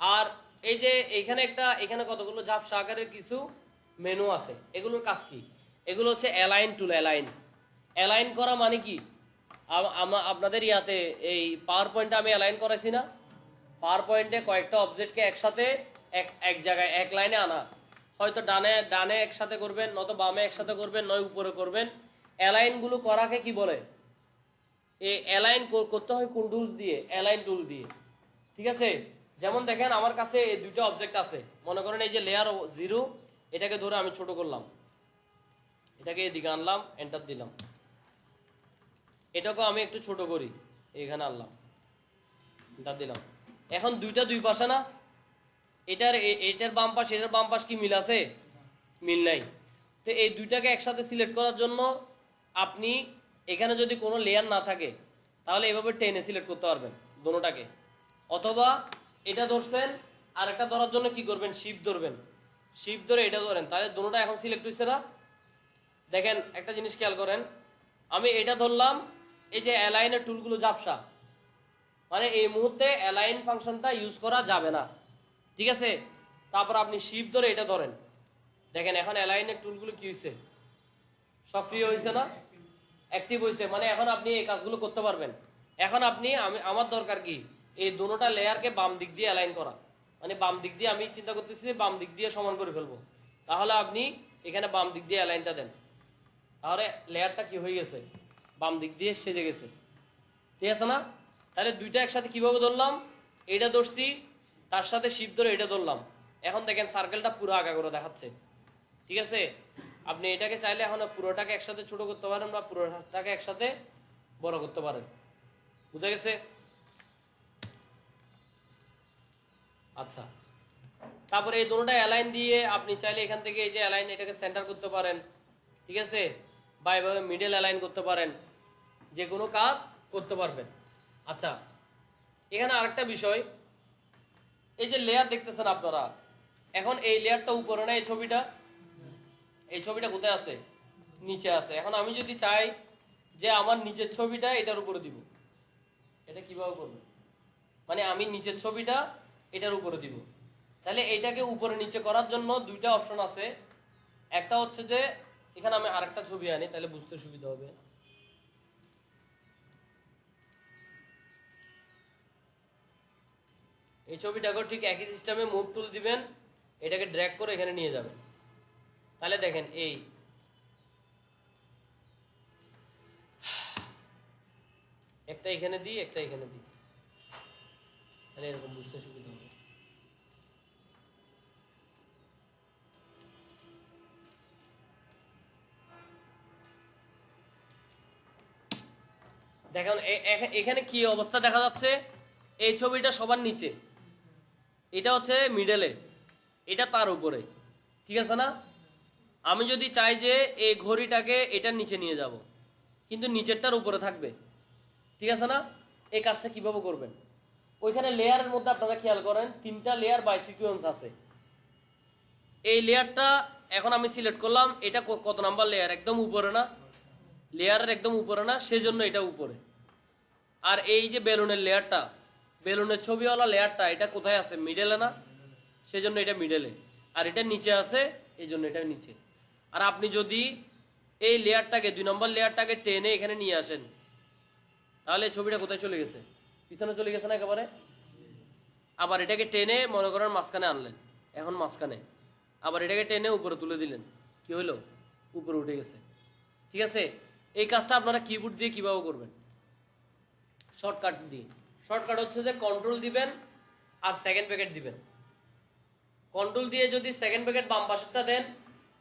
আর এই যে এখানে কতগুলো ঝাপসা আকারের কিছু মেনু আছে, এগুলোর কাজ কি? এগুলো হচ্ছে অ্যালাইন টুল। অ্যালাইন করা মানে কি, আপনাদের ইয়াতে এই পাওয়ার পয়েন্টে আমি অ্যালাইন করাইছি না, পাওয়ার পয়েন্টে কয়েকটা অবজেক্টকে একসাথে এক জায়গায় এক লাইনে আনা, হয়তো ডানে একসাথে করবেন, নয়তো বামে একসাথে করবেন, নয় উপরে করবেন। অ্যালাইন গুলো করাকে কি বলে, এই অ্যালাইন করতে হয় কোন টুলস দিয়ে, অ্যালাইন টুল দিয়ে, ঠিক আছে? যেমন দেখেন আমার কাছে এই দুইটা অবজেক্ট আছে, মনে করেন এই যে লেয়ার 0, এটাকে ধরে আমি ছোট করলাম, এটাকে এদিকে আনলাম, এন্টার দিলাম, এটাকেও আমি একটু ছোট করি, এখানে আনলাম, এন্টার দিলাম। এখন দুইটা দুই পাশে না, এটার বাম পাশ এটার বাম পাশ কি মিল আছে? মিল নাই। তো এই দুইটাকে একসাথে সিলেক্ট করার জন্য আপনি এখানে যদি কোনো লেয়ার না থাকে তাহলে এভাবে টেনে সিলেক্ট করতে পারবেন দোনোটাকে, অথবা এটা ধরছেন আর একটা ধরার জন্য কি করবেন, শিফট ধরবেন, শিফট ধরে এটা ধরেন, তাহলে দোনোটা এখন সিলেক্ট হয়েছে না? দেখেন একটা জিনিস খেয়াল করেন, আমি এটা ধরলাম, এই যে অ্যালাইনের টুলগুলো ঝাপসা, মানে এই মুহূর্তে অ্যালাইন ফাংশনটা ইউজ করা যাবে না, ঠিক আছে? তারপর আপনি শিফট ধরে এটা ধরেন, দেখেন এখন অ্যালাইনের টুলগুলো কি হয়েছে, সক্রিয় হয়েছে না, অ্যাক্টিভ হয়েছে, মানে এখন আপনি এই কাজগুলো করতে পারবেন। এখন আমার দরকার কি, এই দুটোটা লেয়ারকে বাম দিক দিয়ে অ্যালাইন করা, মানে বাম দিক দিয়ে আমি চিন্তা করতেছি বাম দিক দিয়ে সমান করে ফেলবো, তাহলে আপনি এখানে বাম দিক দিয়ে অ্যালাইনটা দেন, তাহলে লেয়ারটা কি হয়ে গেছে, বাম দিক দিয়ে সেজে গেছে, ঠিক আছে না? তাহলে দুইটা একসাথে কিভাবে ধরলাম, এটা ধরছি, তার সাথে শিপ ধরে এটা ধরলাম, এখন দেখেন সার্কেলটা পুরো আগা করে দেখাচ্ছে, ঠিক আছে? আপনি এটাকে চাইলে এখন পুরোটাকে একসাথে ছোট করতে পারেন বা পুরোটাকে একসাথে বড় করতে পারেন, বুঝা গেছে? আচ্ছা, তারপরে এই দুটোটা অ্যালাইন দিয়ে আপনি চাইলে এখান থেকে এই যে অ্যালাইন এটাকে সেন্টার করতে পারেন, ঠিক আছে, বা এভাবে মিডল অ্যালাইন করতে পারেন, যে কোনো কাজ করতে পারবেন। আচ্ছা, এখানে আরেকটা বিষয়, এই যে লেয়ার দেখতেছেন আপনারা, এখন এই লেয়ারটা উপরে না, এই ছবিটা কোথায় আছে? নিচে আছে। এখন আমি যদি চাই যে আমার নিচের ছবিটা এটার উপরে দিব, এটা কিভাবে করবো? মানে আমি নিচের ছবিটা এটার উপরে দিব, তাহলে এইটাকে উপরে নিচে করার জন্য দুইটা অপশন আছে। একটা হচ্ছে যে এখানে আমি আরেকটা ছবি আনি, তাহলে বুঝতে সুবিধা হবে। এই ছবিটাকে ঠিক একই সিস্টেমে মুভ টুল দিবেন, এটাকে ড্র্যাগ করে এখানে নিয়ে যাবেন। তাহলে দেখেন এই একটা এখানে দিই, একটা এখানে দিই, তাহলে এরকম বুঝতে সুবিধা হবে। দেখেন এখানে কি অবস্থা দেখা যাচ্ছে, এই ছবিটা সবার নিচে, এটা হচ্ছে মিডলে, এটা তার উপরে, ঠিক আছে না? আমি যদি চাই যে এই ঘড়িটাকে এটার নিচে নিয়ে যাব, কিন্তু নিচেরটার উপরে থাকবে, ঠিক আছে না? এই কাজটা কিভাবে করবেন? ওইখানে লেয়ারের মধ্যে আপনারা খেয়াল করেন 3টা লেয়ার বাই সিকোয়েন্স আছে। এই লেয়ারটা এখন আমি সিলেক্ট করলাম, এটা কত নাম্বার লেয়ার? একদম উপরে না? লেয়ারের একদম উপরে না, সেজন্য এটা উপরে। আর এই যে বেলুনের লেয়ারটা, বেলুনের ছবিওয়ালা লেয়ারটা, এটা কোথায় আছে? মিডলে না? সেজন্য এটা মিডলে। আর এটা নিচে আছে, এই জন্য এটা নিচে। আর আপনি যদি এই লেয়ারটাকে 2 নম্বর লেয়ারটাকে টেনে এখানে নিয়ে আসেন, তাহলে ছবিটা কোথায় চলে গেছে? পিছনে চলে গেছে না একেবারে? আবার এটাকে টেনে মনে করেন মাঝখানে আনলেন, এখন মাঝখানে, আবার এটাকে টেনে উপরে তুলে দিলেন, কি হইলো? উপরে উঠে গেছে, ঠিক আছে? এই কাজটা আপনারা কিবোর্ড দিয়ে কিভাবে করবেন? শর্টকাট দিয়ে। শর্টকাট হচ্ছে যে কন্ট্রোল দিবেন আর সেকেন্ড ব্র্যাকেট দিবেন। কন্ট্রোল দিয়ে যদি সেকেন্ড ব্র্যাকেট বাম পাশেরটা দেন,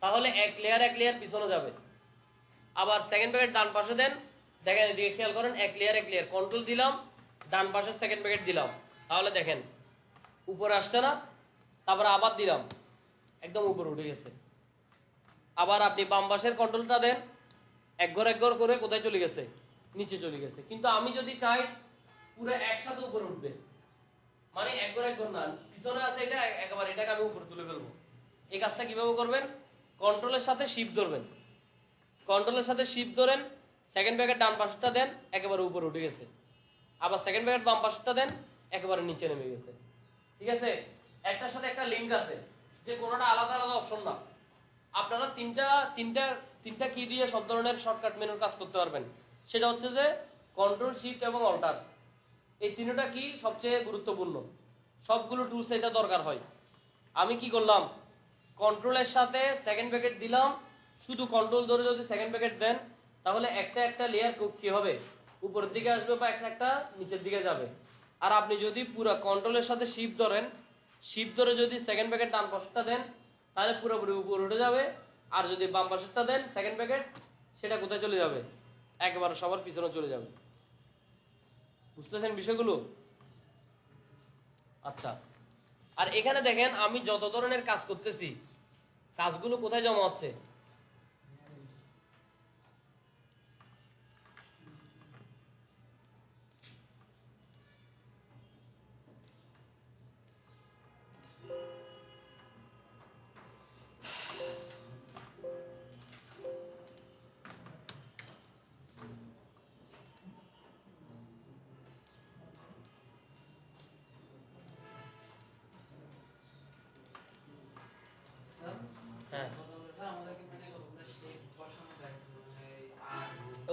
তাহলে এক লেয়ার পিছনে যাবে। আবার সেকেন্ড ব্র্যাকেট ডান পাশে দেন, দেখেন এদিকে খেয়াল করেন, এক লেয়ার কন্ট্রোল দিলাম, ডান পাশে সেকেন্ড ব্র্যাকেট দিলাম, তাহলে দেখেন উপরে আসছে না? তারপর আবার দিলাম, একদম উপরে উঠে গেছে। আবার আপনি বাম পাশের কন্ট্রোলটা দেন, এক ঘর করে কোথায় চলে গেছে? নিচে চলে গেছে। কিন্তু আমি যদি চাই পুরো একসাথে উপরে উঠবে, মানে এক ঘর না, পিছনে আছে এটা, একেবারে এটাকে আমি উপরে তুলে ফেলবো। এই কাজটা কিভাবে করবেন? কন্ট্রোলের সাথে শিফট ধরবেন, কন্ট্রোলের সাথে শিফট ধরেন, সেকেন্ড ব্র্যাকেট ডান পাশেরটা দেন, একেবারে উপরে উঠে গেছে। আবার সেকেন্ড ব্র্যাকেট বাম পাশেরটা দেন, একেবারে নিচে নেমে গেছে, ঠিক আছে? একটার সাথে একটা লিংক আছে, যে কোনোটা আলাদা আলাদা অপশন না। আপনারা তিনটা কি দিয়ে সব ধরনের শর্টকাট মেনুর কাজ করতে পারবেন। সেটা হচ্ছে যে কন্ট্রোল, শিফট এবং অল্টার, এই তিনটা কি সবচেয়ে গুরুত্বপূর্ণ। সবগুলো টুলস এটা দরকার হয়। আমি কি করলাম, কন্ট্রোলের সাথে সেকেন্ড ব্র্যাকেট দিলাম, শুধু কন্ট্রোল ধরে যদি সেকেন্ড ব্র্যাকেট দেন, তাহলে একটা লেয়ার কি হবে? উপরের দিকে আসবে, বা একটা নিচের দিকে যাবে। আর আপনি যদি পুরো কন্ট্রোলের সাথে শিফট ধরেন, শিফট ধরে যদি সেকেন্ড ব্র্যাকেট ডান পাশেরটা দেন, তাহলে পুরোপুরি উপরে উঠে যাবে। আর যদি বাম পাশেরটা দেন সেকেন্ড ব্র্যাকেট, সেটা কোথায় চলে যাবে? একেবারে সবার পিছনে চলে যাবে। বুঝতেছেন বিষয়গুলো? আচ্ছা, আর এখানে দেখেন আমি যত ধরনের কাজ করতেছি, কাজগুলো কোথায় জমা হচ্ছে? হ্যাঁ,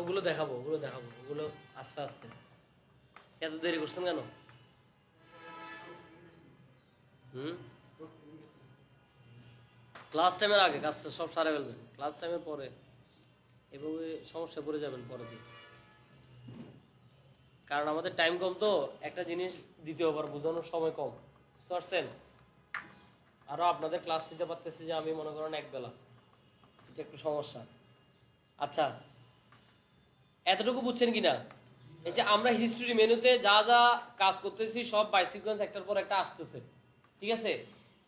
ওগুলো দেখাবো, ওগুলো আস্তে আস্তে। এত দেরি করছেন কেন? ক্লাস টাইমের আগে কাজটা সব সারে ফেলবেন, ক্লাস টাইমের পরে এভাবে সমস্যা পড়ে যাবেন পরে দিয়ে। কারণ আমাদের টাইম কম, তো একটা জিনিস দ্বিতীয়বার বোঝানোর সময় কম, বুঝতে পারছেন? আরো আপনাদের ক্লাস নিতে পারতেছি যে আমি মনে করেন এক বেলা, এটা একটু সমস্যা। আচ্ছা, এতটুকু বুঝছেন কিনা? এই যে আমরা হিস্ট্রি মেনুতে যা যা কাজ করতেছি সব বাই সিকোয়েন্স একটার পর একটা আসতেছে, ঠিক আছে?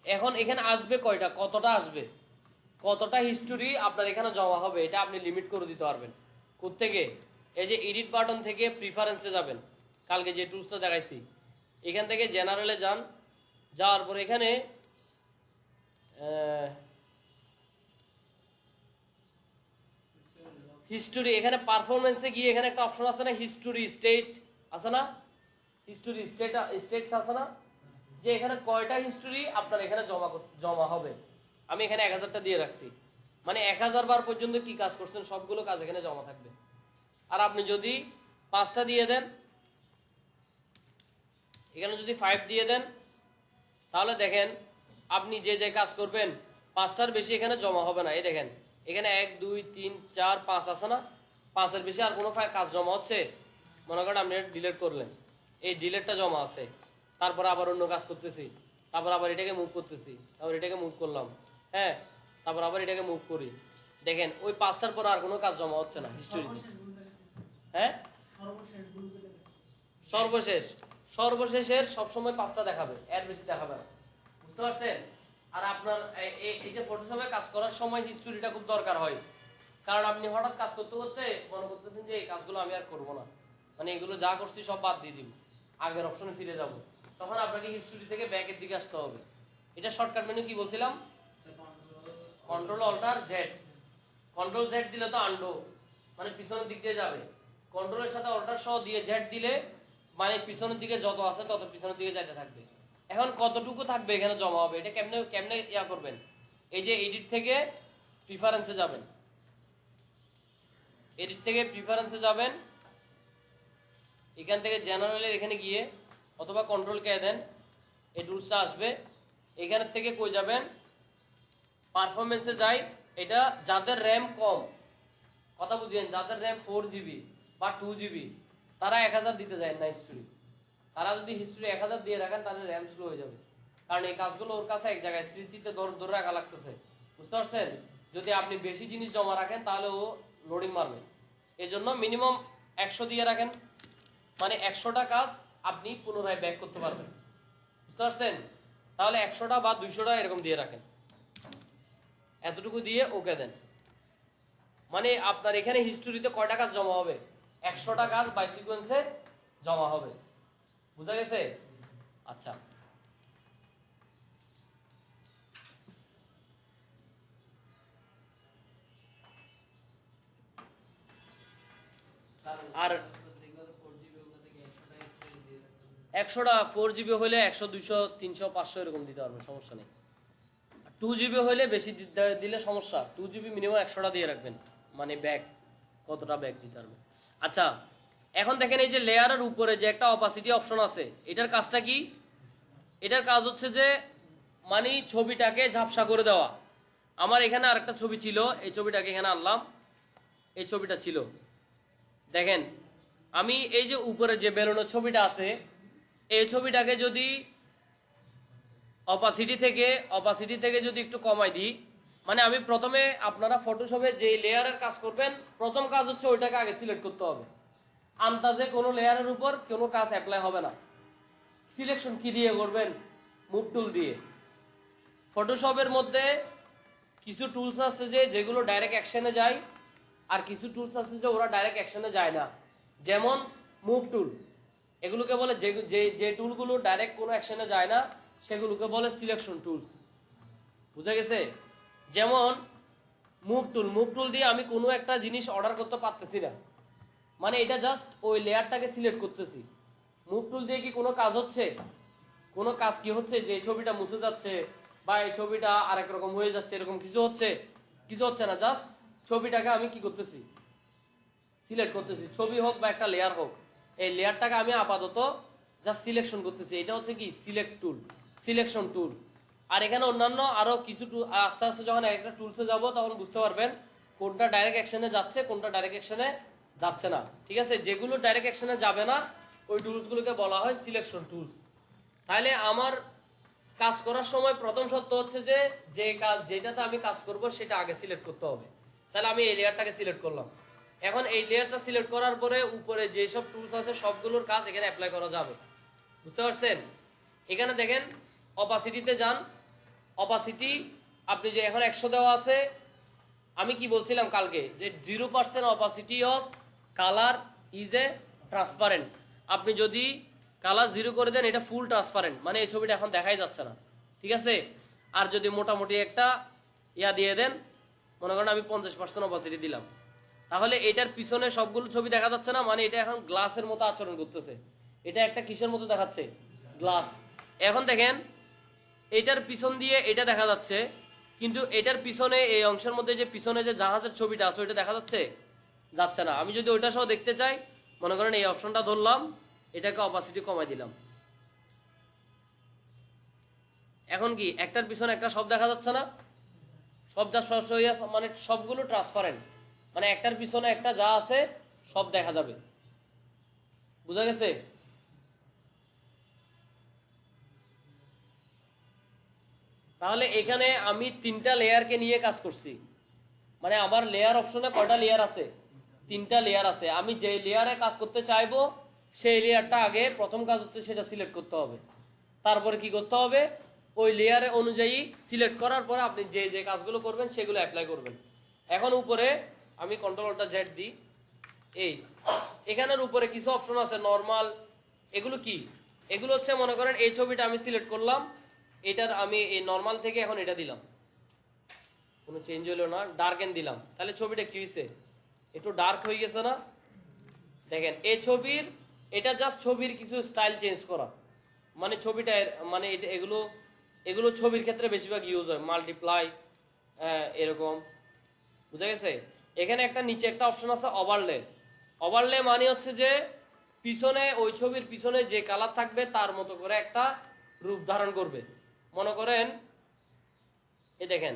এখন এখানে আসবে কয়টা, কতটা আসবে, কতটা হিস্টোরি আপনার এখানে জমা হবে, এটা আপনি লিমিট করে দিতে পারবেন। কোত্থেকে? এই যে এডিট বাটন থেকে প্রিফারেন্সে যাবেন, কালকে যে টুলসটা দেখাইছি, এখান থেকে জেনারেলে যান, যাওয়ার পর এখানে হিস্টোরি, এখানে পারফরমেন্সে গিয়ে এখানে একটা অপশন আছে না, হিস্টোরি স্টেট আছে না, হিস্টোরি স্টেটস আছে না, যে এখানে কয়টা হিস্টোরি আপনার এখানে জমা হবে। আমি এখানে 1000টা দিয়ে রাখছি, মানে 1000 বার পর্যন্ত কি কাজ করছেন সবগুলো কাজ এখানে জমা থাকবে। আর আপনি যদি 5টা দিয়ে দেন, এখানে যদি 5 দিয়ে দেন, তাহলে দেখেন আপনি যে যে কাজ করবেন 5টার বেশি এখানে জমা হবে না। এই দেখেন এখানে 1 2 3 4 5 আছে না, 5-এর বেশি আর কোনো কাজ জমা হচ্ছে, মনে করেন আপনি ডিলিট করলেন, এই ডিলিটটা জমা আছে, তারপর আবার অন্য কাজ করতেছি, তারপর আবার এটাকে মুভ করতেছি, তারপর এটাকে মুভ করলাম, হ্যাঁ, তারপর আবার এটাকে মুভ করি, দেখেন ওই 5টার পর আর কোনো কাজ জমা হচ্ছে না হিস্টোরিতে। হ্যাঁ, সর্বশেষ, সর্বশেষের সবসময় 5টা দেখাবে, এর বেশি দেখাবে না, বুঝতে পারছেন? আর আপনার এই যে ফটোশপে কাজ করার সময় হিস্টোরিটা খুব দরকার হয়, কারণ আপনি হঠাৎ কাজ করতে করতে মনে করতেছেন যে এই কাজগুলো আমি আর করবো না, মানে এগুলো যা করছি সব বাদ দিয়ে দিব, আগের অপশনে ফিরে যাব, তখন আপনাকে হিস্টোরি থেকে ব্যাকের দিকে আসতে হবে। এটা শর্টকাট মেনু কি বলছিলাম, control alter Z, control Z দিলে তো আন্ডো, মানে পিছনের দিক দিয়ে যাবে, কন্ট্রোলের সাথে অল্টার সহ দিয়ে জেড দিলে মানে পিছনের দিকে যত আছে তত পিছনের দিকে যাইতে থাকবে। এখন কতটুকু থাকবে এখানে জমা হবে, এটা কেমনে কেমনে ইয়া করবেন, এই যে এডিট থেকে প্রিফারেন্সে যাবেন, এডিট থেকে প্রিফারেন্সে যাবেন, এখান থেকে জেনারেলের এখানে গিয়ে অথবা কন্ট্রোল কে দেন, এই টুলসটা আসবে, এখানের থেকে কই যাবেন, পারফরমেন্সে যাই, এটা যাদের র্যাম কম, কথা বুঝেন, যাদের র্যাম 4 GB বা 2 GB তারা 1000 দিতে যায় না হিস্টোরি, তারা যদি হিস্টোরি 1000 দিয়ে রাখেন তাহলে র্যাম স্লো হয়ে যাবে, কারণ এই কাজগুলো ওর কাছে এক জায়গায় স্মৃতিতে ধরে রাখা লাগতেছে, বুঝতে পারছেন? যদি আপনি বেশি জিনিস জমা রাখেন তাহলে ও লোডিং মারবে, এই জন্য মিনিমাম 100 দিয়ে রাখেন, মানে 100টা কাজ আপনি পুনরায় ব্যাক করতে পারবেন, বুঝতে পারছেন? তাহলে 100টা বা 200টা এরকম দিয়ে রাখেন, এতটুকু দিয়ে ওকে দেন, মানে আপনার এখানে হিস্টোরিতে কয়টা কাজ জমা হবে, 100টা কাজ বাই সিকোয়েন্সে জমা হবে, বুঝা গেছে? আচ্ছা, আর 100টা 4 GB হলে 100 200 300 500 এরকম দিতে পারবেন, সমস্যা নেই। 2 GB হলে বেশি দিলে সমস্যা, 2 GB মিনিমাম 100টা দিয়ে রাখবেন, মানে ব্যাক কতটা ব্যাক দিতে পারবেন। আচ্ছা, এখন দেখেন এই যে লেয়ারের উপরে যে একটা অপাসিটি অপশন আছে, এটার কাজটা কি? এটার কাজ হচ্ছে যে মানে ছবিটাকে ঝাপসা করে দেওয়া। আমার এখানে আরেকটা ছবি ছিল, এই ছবিটাকে এখানে আনলাম, এই ছবিটা ছিল, দেখেন আমি এই যে উপরে যে বেলুনের ছবিটা আছে, এই ছবিটাকে যদি অপাসিটি থেকে যদি একটু কমাই দিই, মানে আমি প্রথমে, আপনারা ফটোশপে যে লেয়ারের কাজ করবেন প্রথম কাজ হচ্ছে ওইটাকে আগে সিলেক্ট করতে হবে, আন্দাজে কোনো লেয়ারের উপর কোনো কাজ অ্যাপ্লাই হবে না। সিলেকশন কি দিয়ে করবেন? মুভ টুল দিয়ে। ফটোশপের মধ্যে কিছু টুলস আছে যেগুলো ডাইরেক্ট অ্যাকশনে যায়, আর কিছু টুলস আছে যে ওরা ডাইরেক্ট অ্যাকশনে যায় না, যেমন মুভ টুল, এগুলোকে বলে যে টুলগুলো ডাইরেক্ট কোনো অ্যাকশনে যায় না সেগুলোকে বলে সিলেকশন টুলস, বুঝা গেছে? যেমন মুভ টুল দিয়ে আমি কোনো একটা জিনিস অর্ডার করতে পারতেছি না, মানে এটা জাস্ট ওই লেয়ারটাকে সিলেক্ট করতেছি। মুভ টুল দিয়ে কি কোনো কাজ হচ্ছে? কোনো কাজ কি হচ্ছে যে ছবিটা মুছে যাচ্ছে বা এই ছবিটা আরেক রকম হয়ে যাচ্ছে, এরকম কিছু হচ্ছে? কিছু হচ্ছে না, জাস্ট ছবিটাকে আমি কি করতেছি? সিলেক্ট করতেছি, ছবি হোক বা একটা লেয়ার হোক, এই লেয়ারটাকে আমি আপাতত জাস্ট সিলেকশন করতেছি, এটা হচ্ছে কি সিলেক্ট টুল, সিলেকশন টুল। আর এখানে অন্যান্য আরো কিছু টুল, আস্তে আস্তে যখন একটা টুলসে যাব তখন বুঝতে পারবেন কোনটা ডাইরেক্ট অ্যাকশনে যাচ্ছে, কোনটা ডাইরেক্ট অ্যাকশনে যাচ্ছে না, ঠিক আছে? যেগুলো ডাইরেক্ট অ্যাকশনে যাবে না ওই টুলসগুলোকে বলা হয় সিলেকশন টুলস। তাহলে আমার কাজ করার সময় প্রথম শর্ত হচ্ছে যে কাজ যেটাতে আমি কাজ করব সেটা আগে সিলেক্ট করতে হবে। তাহলে আমি এই লেয়ারটাকে সিলেক্ট করলাম, এখন এই লেয়ারটা সিলেক্ট করার পরে উপরে যেসব টুলস আছে সবগুলোর কাজ এখানে অ্যাপ্লাই করা যাবে, বুঝতে পারছেন? এখানে দেখেন অপাসিটিতে যান, অপাসিটি আপনি যে এখন 100 দেওয়া আছে, আমি কি বলছিলাম কালকে যে 0% opacity of colour is a transparent. আপনি যদি কালার 0 করে দেন এটা ফুল ট্রান্সপারেন্ট, মানে এই ছবিটা এখন দেখাই যাচ্ছে না, ঠিক আছে। আর যদি মোটামুটি একটা ইয়া দিয়ে দেন, মনে করেন আমি 50% অপাসিটি দিলাম, তাহলে এটার পিছনে সবগুলো ছবি দেখা যাচ্ছে না, মানে এটা এখন গ্লাসের মতো আচরণ করতেছে। এটা একটা কিসের মতো দেখাচ্ছে? গ্লাস। এখন দেখেন এটার পিছন দিয়ে এটা দেখা যাচ্ছে, কিন্তু এটার পিছনে এই অংশের মধ্যে যে পিছনে যে জাহাজের ছবিটা আছে ওইটা দেখা যাচ্ছে? যাচ্ছে না। আমি যদি ওইটা সহ দেখতে চাই, মনে করেন এই অপশনটা ধরলাম, এটাকে অপাসিটি কমাই দিলাম, এখন কি একটার পিছনে একটা সব দেখা যাচ্ছে না? সব যা মানে সবগুলো ট্রান্সপারেন্ট, মানে একটার পিছনে একটা যা আছে সব দেখা যাবে। বুঝা গেছে? তাহলে এখানে আমি 3টা লেয়ারকে নিয়ে কাজ করছি, মানে আমার লেয়ার অপশনে কয়টা লেয়ার আছে? 3টা লেয়ার আছে। আমি যে লেয়ারে কাজ করতে চাইবো সেই লেয়ারটা আগে প্রথম কাজ হচ্ছে সেটা সিলেক্ট করতে হবে, তারপরে কি করতে হবে ওই লেয়ারে অনুযায়ী সিলেক্ট করার পরে আপনি যে যে কাজগুলো করবেন সেগুলো অ্যাপ্লাই করবেন। এখন উপরে আমি Ctrl+Z দিই, এই এখানের উপরে কিছু অপশন আছে নরমাল, এগুলো কি? এগুলো হচ্ছে মনে করেন এই ছবিটা আমি সিলেক্ট করলাম, এটার আমি এই নরমাল থেকে এখন এটা দিলাম, কোনো চেঞ্জ হলো না, ডার্কেন দিলাম, তাহলে ছবিটা কি হয়েছে? একটু ডার্ক হয়ে গেছে না? দেখেন এই ছবির, এটা জাস্ট ছবির কিছু স্টাইল চেঞ্জ করা, মানে ছবিটা মানে এটা এগুলো এগুলো ছবির ক্ষেত্রে বেশিরভাগ ইউজ হয়, মাল্টিপ্লাই এরকম। বুঝা গেছে? এখানে একটা নিচে একটা অপশন আছে ওভারলে। ওভারলে মানে হচ্ছে যে পিছনে ওই ছবির পিছনে যে কালার থাকবে তার মতো করে একটা রূপ ধারণ করবে। মনে করেন এই দেখেন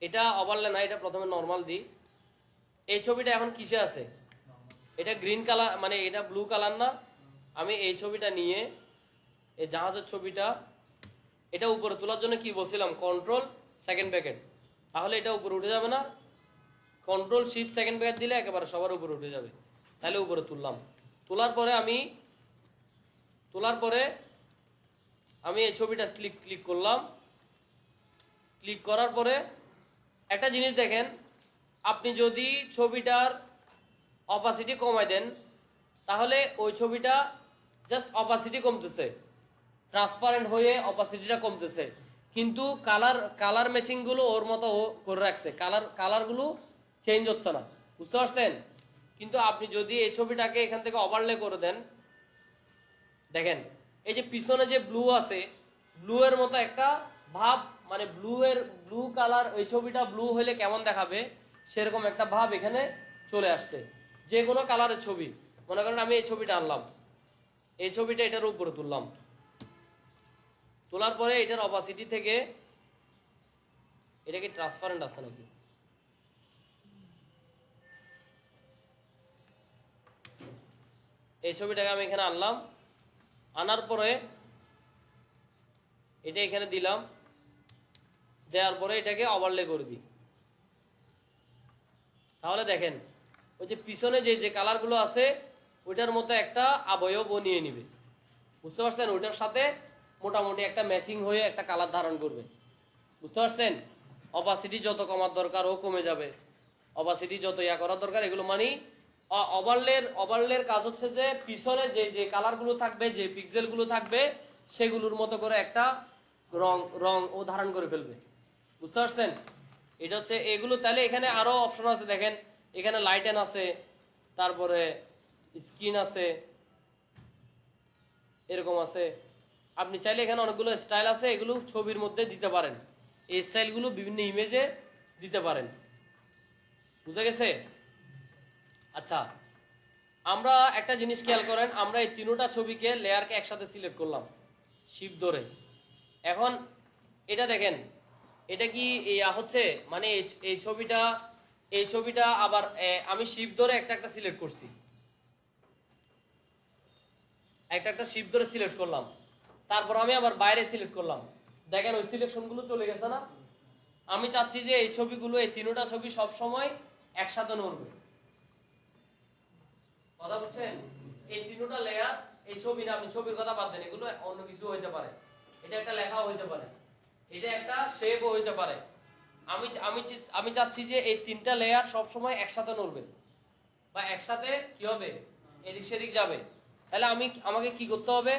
এটা ওভারলে না, এটা প্রথমে নরমাল দিই। এই ছবিটা এখন কিসে আছে? এটা গ্রিন কালার, মানে এটা ব্লু কালার না? আমি এই ছবিটা নিয়ে এই জাহাজের ছবিটা এটা উপরে তোলার জন্য কি বলছিলাম? Ctrl+2 তাহলে এটা উপরে উঠে যাবে না? Ctrl+2 দিলে একেবারে সবার উপরে উঠে যাবে। তাহলে উপরে তুললাম, তোলার পরে আমি এই ছবিটা ক্লিক করলাম। ক্লিক করার পরে একটা জিনিস দেখেন, আপনি যদি ছবিটার অপাসিটি কমাই দেন তাহলে ওই ছবিটা জাস্ট অপাসিটি কমতেছে, ট্রান্সপারেন্ট হয়ে অপাসিটিটা কমতেছে, কিন্তু কালার ম্যাচিং গুলো ওর মতো করে রাখছে, কালারগুলো চেঞ্জ হচ্ছে না। বুঝতে পারছেন? কিন্তু আপনি যদি এই ছবিটাকে এখান থেকে ওভারলে করে দেন, দেখেন এই যে পিছনে যে ব্লু আছে, ব্লু এর মতো একটা ভাব, মানে ব্লু কালার, ওই ছবিটা ব্লু হলে কেমন দেখাবে সেরকম একটা ভাব এখানে চলে আসছে। যে কোনো কালারের ছবি, মনে করেন আমি এই ছবিটা আনলাম, এই ছবিটা এটার উপরে তুললাম, তোলার পরে এটার অপাসিটি থেকে, এটা কি ট্রান্সপারেন্ট আছে নাকি? এই ছবিটাকে আমি এখানে আনলাম, আনার পরে এটা এখানে দিলাম, দেওয়ার পরে এটাকে ওভারলে করে দিই। তাহলে দেখেন ওই যে পিছনে যে যে কালারগুলো আছে ওইটার মতো একটা আবয়ব নিয়ে নিবে। বুঝতে পারছেন? ওইটার সাথে মোটামুটি একটা ম্যাচিং হয়ে একটা কালার ধারণ করবে। বুঝতে পারছেন? অপাসিটি যত কমার দরকার ও কমে যাবে, অপাসিটি যত ইয়া করার দরকার এগুলো মানে ওভারলের কাজ হচ্ছে যে পিছনে যে যে কালারগুলো থাকবে, যে পিক্সেলগুলো থাকবে সেগুলোর মতো করে একটা রং ও ধারণ করে ফেলবে। বুঝতে পারছেন? এটা হচ্ছে এগুলো। তাহলে এখানে আরো অপশন আছে, দেখেন এখানে লাইটেন আছে, তারপরে স্ক্রিন আছে, এরকম আছে। আপনি চাইলে এখানে অনেকগুলো স্টাইল আছে, এগুলো ছবির মধ্যে দিতে পারেন, এই স্টাইলগুলো বিভিন্ন ইমেজে দিতে পারেন। বুঝা গেছে? আচ্ছা, আমরা একটা জিনিস খেয়াল করেন, আমরা এই তিনটা ছবিকে লেয়ারকে একসাথে সিলেক্ট করলাম শিফট ধরে। এখন এটা দেখেন, এটা কি হচ্ছে, মানে এই ছবিটা আবার আমি শিফট ধরে একটা সিলেক্ট করছি, একটা শিফট ধরে সিলেক্ট করলাম, তারপর আমি আবার বাইরে সিলেক্ট করলাম, দেখেন ওই সিলেকশনগুলো চলে গেছে না? আমি চাচ্ছি যে এই ছবিগুলো, এই তিনটা ছবি সব সময় একসাথে নড়বে। কথা বুঝছেন? এই তিনটা লেয়ার, এই ছবি না, আপনি ছবির কথা বাদ দেন, এগুলো অন্য কিছু হইতে পারে, এটা একটা লেখাও হইতে পারে। এটা একটা শেপও হইতে পারে। আমি আমি আমি চাচ্ছি যে এই তিনটা লেয়ার সব সময় একসাথে নড়বে বা একসাথে কি হবে, এদিক সেদিক যাবে। তাহলে আমাকে কি করতে হবে,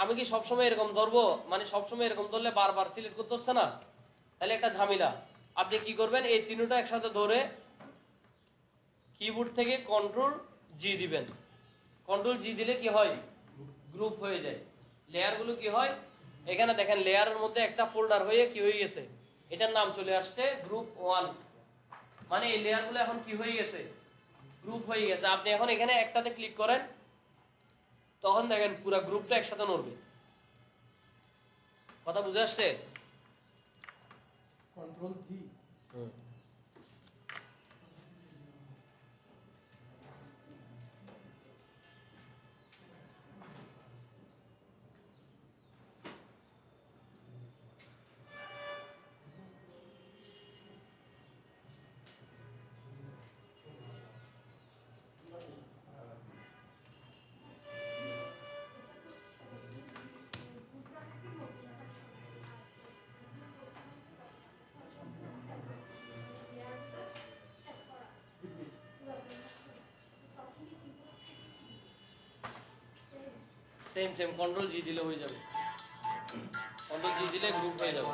আমি কি সবসময় এরকম ধরবো, মানে সবসময় এরকম ধরলে বারবার সিলেক্ট করতে হচ্ছে না, তাহলে একটা ঝামেলা। আপনি কি করবেন, এই তিনটা একসাথে ধরে কিবোর্ড থেকে কন্ট্রোল জি দিবেন। কন্ট্রোল জি দিলে কি হয়, গ্রুপ হয়ে যায়। লেয়ারগুলো কি হয়, এখানে দেখেন লেয়ারের মধ্যে একটা ফোল্ডার হয়ে কি হয়ে গেছে, এটার নাম চলে আসছে গ্রুপ 1। মানে এই লেয়ারগুলো এখন কি হয়ে গেছে, গ্রুপ হয়ে গেছে। আপনি এখন এখানে একটাতে ক্লিক করেন, তখন দেখেন পুরো গ্রুপটা একসাথে নড়বে। কথা বুঝে আসছে? কন্ট্রোল জি। সেম সেম কন্ট্রোল জি দিলে হয়ে যাবে। কন্ট্রোল জি দিলে গ্রুপ হয়ে যাবে।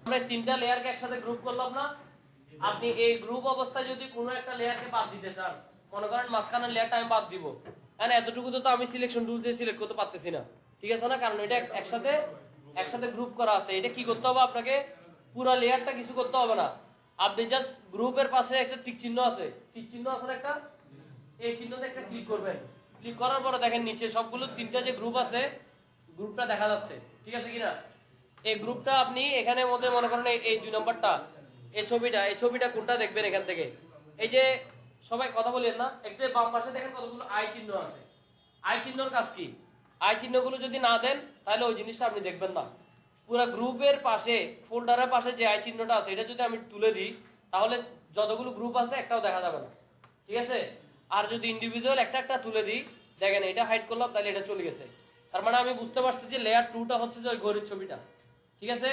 আমরা তিনটা লেয়ারকে একসাথে গ্রুপ করলাম না। আপনি এই গ্রুপ অবস্থায় যদি কোনো একটা লেয়ারকে বাদ দিতে চান, মনে করেন মাঝখানের লেয়ারটা আমি বাদ দিব, কারণ এতটুকু তো আমি সিলেকশন টুল দিয়ে সিলেক্ট করতে পারতেছি না, ঠিক আছে না, কারণ এটা একসাথে একসাথে গ্রুপ করা আছে। এটা কি করতে হবে আপনাকে, পুরো লেয়ারটা কিছু করতে হবে না। আপনি জাস্ট গ্রুপের পাশে একটা টিক চিহ্ন আছে, টিক চিহ্ন আছে একটা, এই চিহ্নতে একটা ক্লিক করবেন। ক্লিক করার পরে দেখেন নিচে সবগুলো তিনটা যে গ্রুপ আছে, গ্রুপটা দেখা যাচ্ছে, ঠিক আছে কিনা। এই গ্রুপটা আপনি এখানে মধ্যে মনে করেন এই 2 নম্বরটা, এই ছবিটা কোনটা দেখবেন এখান থেকে। এই যে সবাই কথা বলেন না, একটু বাম পাশে দেখেন কতগুলো আই চিহ্ন আছে। আই চিহ্নর কাজ কি, আই চিহ্নগুলো যদি না দেন তাহলে ওই জিনিসটা আপনি দেখবেন না। পুরো গ্রুপের পাশে, ফোল্ডারের পাশে যে আই চিহ্নটা আছে, এটা যদি আমি তুলে দিই তাহলে যতগুলো গ্রুপ আছে একটাও দেখা যাবে না, ঠিক আছে। আর যদি ইন্ডিভিজুয়াল একটা একটা তুলে দিই, দেখেন এটা হাইড করলাম তাহলে এটা চলে গেছে। তার মানে আমি বুঝতে পারছি যে লেয়ার 2টা হচ্ছে যে ওই ঘড়ির ছবিটা, ঠিক আছে।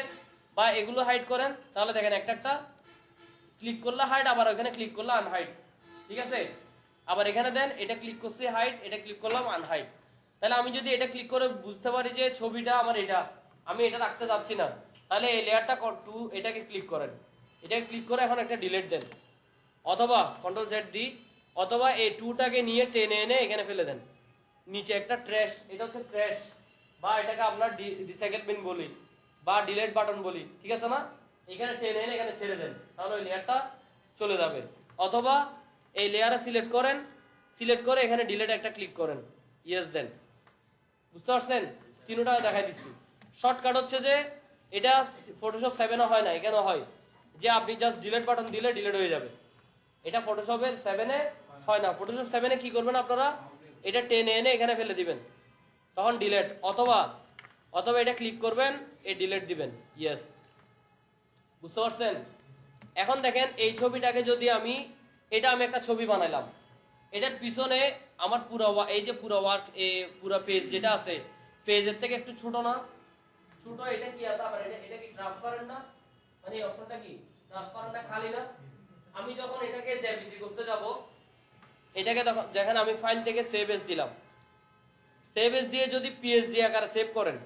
বা এগুলো হাইড করেন, তাহলে দেখেন একটা একটা ক্লিক করলে হাইড, আবার ওখানে ক্লিক করলে আনহাইড, ঠিক আছে। আবার এখানে দেন, এটা ক্লিক করছি হাইড, এটা ক্লিক করলাম আনহাইড। তাহলে আমি যদি এটা ক্লিক করে বুঝতে পারি যে ছবিটা আমার এটা, আমি এটা রাখতে যাচ্ছি না, তাহলে এই লেয়ারটা 2 এটাকে ক্লিক করেন, এটাকে ক্লিক করে এখন একটা ডিলিট দেন, অথবা কন্ট্রোল জেড দি, অথবা এই 2টাকে নিয়ে টেনে এনে এখানে ফেলে দেন। নিচে একটা ট্র্যাশ, এটা হচ্ছে ট্র্যাশ, বা এটাকে আপনার রিসাইকেল বিন বলি বা ডিলিট বাটন বলি, ঠিক আছে না। এখানে টেনে এনে এখানে ছেড়ে দেন, তাহলে ওই লেয়ারটা চলে যাবে। অথবা এই লেয়ারে সিলেক্ট করেন, সিলেক্ট করে এখানে ডিলিট একটা ক্লিক করেন, ইয়েস দেন। বুঝতে পারছেন? তিনটা দেখাই দিচ্ছি। শর্টকাট হচ্ছে যে এটা ফটোশপ 7-এ হয় না, এখানে হয় যে আপনি জাস্ট ডিলিট বাটন দিলে ডিলিট হয়ে যাবে। এটা ফটোশপের 7-এ হয় না। ফটোশপ 7-এ কি করবেন আপনারা, এটা টেনে এনে এখানে ফেলে দিবেন, তখন ডিলিট, অথবা অথবা এটা ক্লিক করবেন, এই ডিলিট দিবেন, ইয়েস। বুঝতে পারছেন? এখন দেখেন এই ছবিটাকে যদি আমি, এটা আমি একটা ছবি বানাইলাম, এটার পিছনে আমার পুরো এই যে পুরো ওয়ার্ক, পুরো পেজ যেটা আছে, পেজের থেকে একটু ছোট না, ছোট। এটা কি আছে আবার, এটা কি ট্রান্সপারেন্ট না, মানে এই অপশনটা কি ট্রান্সপারেন্ট না, খালি না। আমি যখন এটাকে জেপিজি করতে যাব, এটাকে তখন দেখেন আমি ফাইল থেকে সেভ এস দিলাম, সেভ এস দিয়ে যদি পিএসডি আকারে সেভ করেন,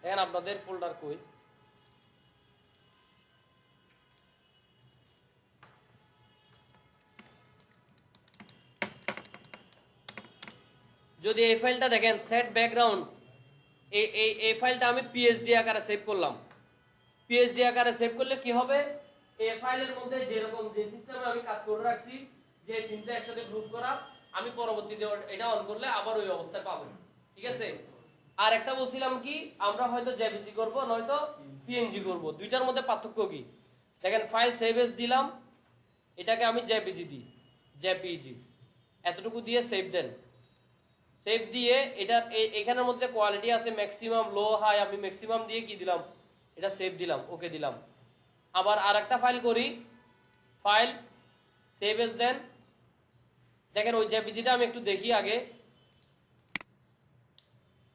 দেখেন আপনাদের ফোল্ডার কই, যদি এই ফাইলটা দেখেন সেট ব্যাকগ্রাউন্ড, এই ফাইলটা আমি পিএসডি আকারে সেভ করলাম। পিএসডি আকারে সেভ করলে কি হবে, এই ফাইলের মধ্যে যেরকম যে সিস্টেমে আমি কাজ করে রাখছি, যে তিনটা একসাথে গ্রুপ করা, আমি পরবর্তীতে এটা অন করলে আবার ওই অবস্থায় পাবেন, ঠিক আছে। আর একটা বলছিলাম কি, আমরা হয়তো জেপিজি করব নয়তো পিএনজি করব, দুইটার মধ্যে পার্থক্য কি দেখেন। ফাইল সেভ এস দিলাম, এটাকে আমি জেপিজি দিই, জেপিজি এতটুকু দিয়ে সেভ দেন। সেভ দিয়ে এটা এখানের মধ্যে কোয়ালিটি আছে ম্যাক্সিমাম, লো, হাই, আমি ম্যাক্সিমাম দিয়ে কি দিলাম, এটা সেভ দিলাম, ওকে দিলাম। আবার আরেকটা ফাইল করি, ফাইল সেভ এস দেন, দেখেন ওই জেপিজিটা আমি একটু দেখি আগে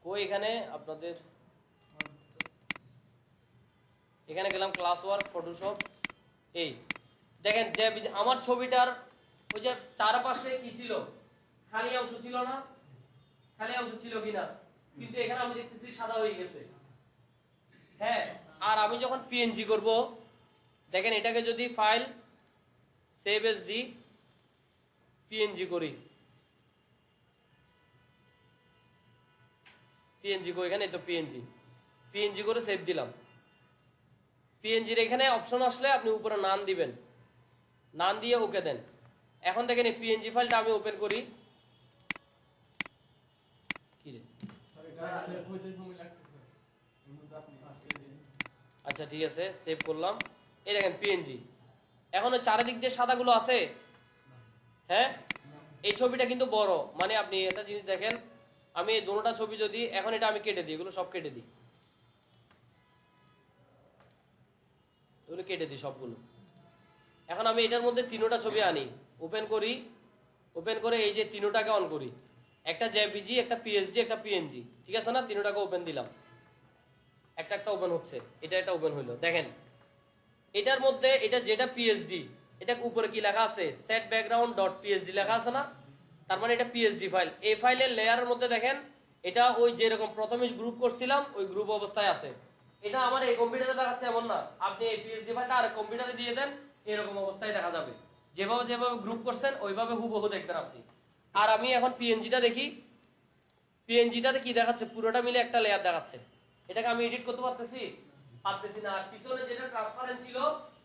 কই এখানে আপনাদের এখানে গেলাম ক্লাস ওয়ার্ক ফটোশপ এই দেখেন যে আমার ছবিটার ওই যে চারপাশে কি ছিল খালি অংশ ছিল না খালি অংশ ছিল কিনা কিন্তু এখানে আমি দেখতেছি সাদা হয়ে গেছে হ্যাঁ আর আমি যখন পিএনজি করব দেখেন এটাকে যদি ফাইল সেভ এস দি পিএনজি করি পিএনজি কো এখানে তো পিএনজি করে সেভ দিলাম পিএনজির এখানে অপশন আসলে আপনি উপরে নাম দিবেন নাম দিয়ে ওকে দেন এখন দেখেন এই পিএনজি ফাইলটা আমি ওপেন করি কি রে আচ্ছা ঠিক আছে সেভ করলাম এই দেখেন পিএনজি এখন ওই চারিদিক দিয়ে সাদাগুলো আছে হ্যাঁ এই ছবিটা কিন্তু বড় মানে আপনি একটা জিনিস দেখেন আমি এই দুটোটা ছবি যদি এখন এটা আমি কেটে দিই এগুলো সব কেটে দিই এগুলো কেটে দিই সবগুলো এখন আমি এটার মধ্যে তিনোটা ছবি আনি ওপেন করি ওপেন করে এই যে তিনোটাকে অন করি একটা জেপিজি একটা পিএসডি একটা পিএনজি ঠিক আছে না তিনোটাকে ওপেন দিলাম একটা একটা ওপেন হচ্ছে এটা একটা ওপেন হলো দেখেন এটার মধ্যে এটা যেটা পিএসডি এটা উপরে কি লেখা আছে সেট ব্যাকগ্রাউন্ড ডট পিএসডি লেখা আছে না তার মানে এটা পিএসডি ফাইল এই ফাইলের লেয়ারের মধ্যে দেখেন এটা ওই যেরকম প্রথমে গ্রুপ করছিলাম ওই গ্রুপ অবস্থায় আছে এটা আমার এই কম্পিউটারে দেখাচ্ছে এমন না আপনি এই পিএসডি ফাইলটা আর কম্পিউটারে দিয়ে দেন এরকম অবস্থায় দেখা যাবে যেভাবে যেভাবে গ্রুপ করছেন ওইভাবে হুবহু দেখবেন আপনি আর আমি এখন পিএনজিটা দেখি পিএনজিটাতে কি দেখাচ্ছে পুরোটা মিলে একটা লেয়ার দেখাচ্ছে এটাকে আমি এডিট করতে পারতেছি না আর পিছনে যেটা ট্রান্সপারেন্ট ছিল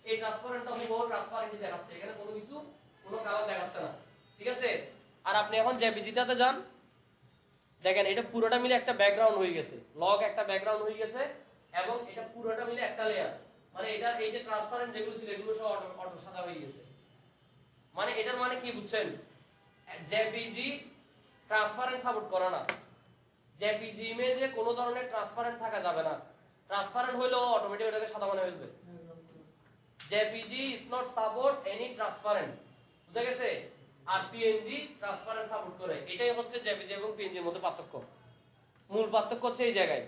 এই ট্রান্সপারেন্টটা হুবহু ট্রান্সপারেন্টই দেখাচ্ছে এখানে কোনো কিছু কোনো কালার দেখাচ্ছে না ঠিক আছে আর আপনি এখন জেপিজিটাতে যান দেখেন এটা পুরোটা মিলে একটা ব্যাকগ্রাউন্ড হয়ে গেছে লগ একটা ব্যাকগ্রাউন্ড হয়ে গেছে এবং এটা পুরোটা মিলে একটা লেয়ার মানে এটা এই যে ট্রান্সপারেন্ট যেগুলো ছিল এগুলো সব অটো সাদা হয়ে গেছে মানে এটার মানে কি বুঝছেন জেপিজি ট্রান্সপারেন্ট সাপোর্ট করে না জেপিজি ইমেজে কোনো ধরনের ট্রান্সপারেন্ট থাকা যাবে না ট্রান্সপারেন্ট হইলো অটোমেটিক ওটাকে সাদা বানিয়ে ফেলবে JPG is not support any transparent বুঝা গেছে আর পিএনজি ট্রান্সপারেন্ট সাপোর্ট করে এটাই হচ্ছে জেপিজি এবং পিএনজির মধ্যে পার্থক্য মূল পার্থক্য হচ্ছে এই জায়গায়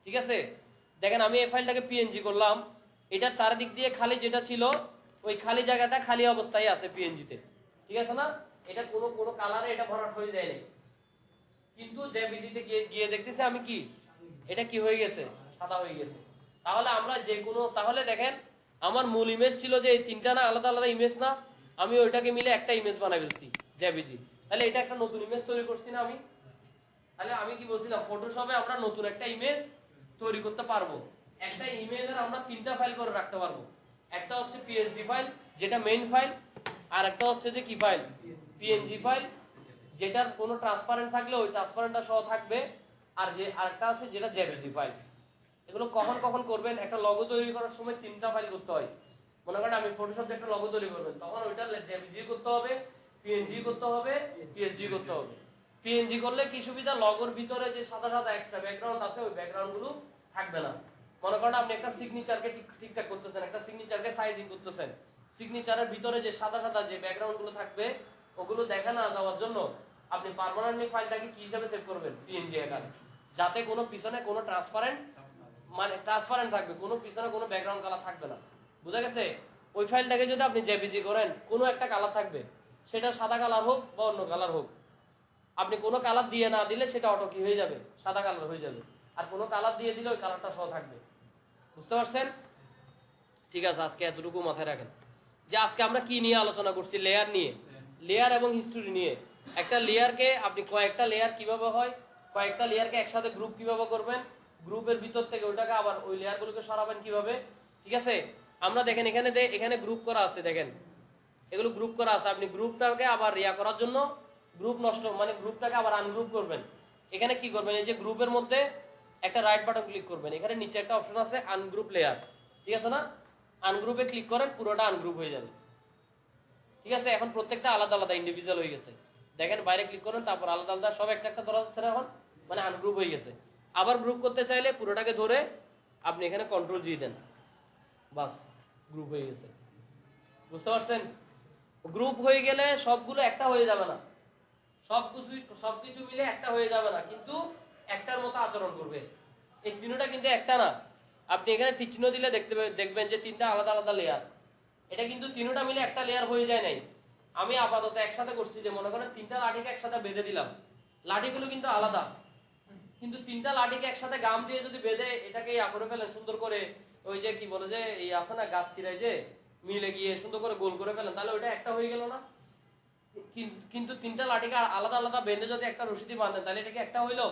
ঠিক আছে দেখেন আমি এই ফাইলটাকে পিএনজি করলাম এটার চারিদিক দিয়ে খালি যেটা ছিল ওই খালি জায়গাটা খালি অবস্থায় আছে পিএনজিতে ঠিক আছে না এটা কোনো কোনো কালারে এটা ভরাট হয়ে যায় না কিন্তু জেপিজিতে গিয়ে দেখতেছি আমি কি এটা কি হয়ে গেছে সাদা হয়ে গেছে তাহলে আমরা যে কোনো তাহলে দেখেন আমার মূল ইমেজ ছিল যে এই তিনটা না আলাদা আলাদা ইমেজ না আমি ওইটাকে মিলে একটা ইমেজ বানাই ফেলছি জেপিজি তাহলে এটা একটা নতুন ইমেজ তৈরি করছি না আমি তাহলে আমি কি বলছিলাম ফটোশপে আমরা নতুন একটা ইমেজ তৈরি করতে পারবো একটা ইমেজের আমরা তিনটা ফাইল করে রাখতে পারবো একটা হচ্ছে পিএসডি ফাইল যেটা মেইন ফাইল আর একটা হচ্ছে যে কি ফাইল পিএনজি ফাইল যেটার কোনো ট্রান্সপারেন্ট থাকলে ওই ট্রান্সপারেন্টটা সহ থাকবে আর যে আরেকটা আছে যেটা জেপিজি ফাইল এগুলো কখন কখন করবেন একটা লগো তৈরি করার সময় তিনটা ফাইল করতে হয় মনে করেন আমি ফটোশপে একটা লগো তৈরি করবেন তখন ওইটা জেপিজি করতে হবে পিএনজি করতে হবে পিএসডি করতে হবে পিএনজি করলে কি সুবিধা লগোর ভিতরে যে সাদা সাদা এক্সট্রা ব্যাকগ্রাউন্ড আছে ওই ব্যাকগ্রাউন্ড গুলো থাকবে না মনে করেন আপনি একটা সিগনেচারকে ঠিকঠাক করতেছেন একটা সিগনেচারকে সাইজিং করতেছেন সিগনেচারের ভিতরে যে সাদা সাদা যে ব্যাকগ্রাউন্ড গুলো থাকবে ওগুলো দেখা না যাওয়ার জন্য আপনি পার্মানেন্টলি ফাইলটাকে কি হিসাবে সেভ করবেন পিএনজি আকারে যাতে কোনো পিছনে কোনো ট্রান্সপারেন্ট মানে ট্রান্সপারেন্ট থাকবে কোনো পিছনে কোনো ব্যাকগ্রাউন্ড কালার থাকবে না বুঝা গেছে ওই ফাইলটাকে যদি আপনি জেপিজি করেন কোনো একটা কালার থাকবে সেটা সাদা কালার হোক বা অন্য কালার হোক আপনি কোনো কালার দিয়ে না দিলে সেটা অটো কি হয়ে যাবে সাদা কালার হয়ে যাবে আর কোনো কালার দিয়ে দিলে ওই কালারটা সহ থাকবে বুঝতে পারছেন ঠিক আছে আজকে এতটুকু মাথায় রাখেন যে আজকে আমরা কি নিয়ে আলোচনা করছি লেয়ার নিয়ে লেয়ার এবং হিস্টোরি নিয়ে একটা লেয়ারকে আপনি কয়েকটা লেয়ার কিভাবে হয় কয়েকটা লেয়ারকে একসাথে গ্রুপ কিভাবে করবেন গ্রুপের ভিতর থেকে ওইটাকে আবার ওই লেয়ারগুলোকে সরাবেন কিভাবে ঠিক আছে আমরা দেখেন এখানে গ্রুপ করা আছে দেখেন এগুলো গ্রুপ করা আছে আপনি গ্রুপটাকে আবার ইয়া করার জন্য গ্রুপ নষ্ট মানে গ্রুপটাকে আবার আনগ্রুপ করবেন এখানে কি করবেন এই যে গ্রুপের মধ্যে একটা রাইট বাটন ক্লিক করবেন এখানে নিচে একটা অপশন আছে আনগ্রুপ লেয়ার ঠিক আছে না আনগ্রুপে ক্লিক করেন পুরোটা আনগ্রুপ হয়ে যাবে ঠিক আছে এখন প্রত্যেকটা আলাদা আলাদা ইন্ডিভিজুয়াল হয়ে গেছে দেখেন বাইরে ক্লিক করেন তারপর আলাদা আলাদা সব একটা একটা ধরা যাচ্ছে না এখন মানে আনগ্রুপ হয়ে গেছে আবার গ্রুপ করতে চাইলে পুরোটাকে ধরে আপনি এখানে কন্ট্রোল জি দেন বাস গ্রুপ হয়ে গেছে বুঝতে পারছেন গ্রুপ হয়ে গেলে সবগুলো একটা হয়ে যাবে না সবকিছু মিলে একটা হয়ে যাবে না, কিন্তু একটার মতো আচরণ করবে। এই তিনটা কিন্তু একটা না। আপনি এখানে তীর চিহ্ন দিলে দেখবেন যে তিনটা আলাদা আলাদা লেয়ার। এটা কিন্তু তিনটা মিলে একটা লেয়ার হয়ে যায় নাই। আমি আপাতত একসাথে করছি, যে মনে করেন তিনটা লাঠিকে একসাথে বেঁধে দিলাম, লাঠিগুলো কিন্তু আলাদা, কিন্তু তিনটা লাঠিকে একসাথে গাম দিয়ে যদি বেঁধে এটাকে ইয়া করে ফেলেন সুন্দর করে, ওই যে কি বলে যে এই আছে না গাছ ছিঁড়াই যে মিলে গিয়ে সুন্দর করে গোল করে ফেলেন, তাহলে ওইটা একটা হয়ে গেল না? কিন্তু তিনটা লাঠিকে আলাদা আলাদা বেঁধে যদি একটা রশি দিয়ে বাঁধেন, তাহলে এটা কি একটা হইলো?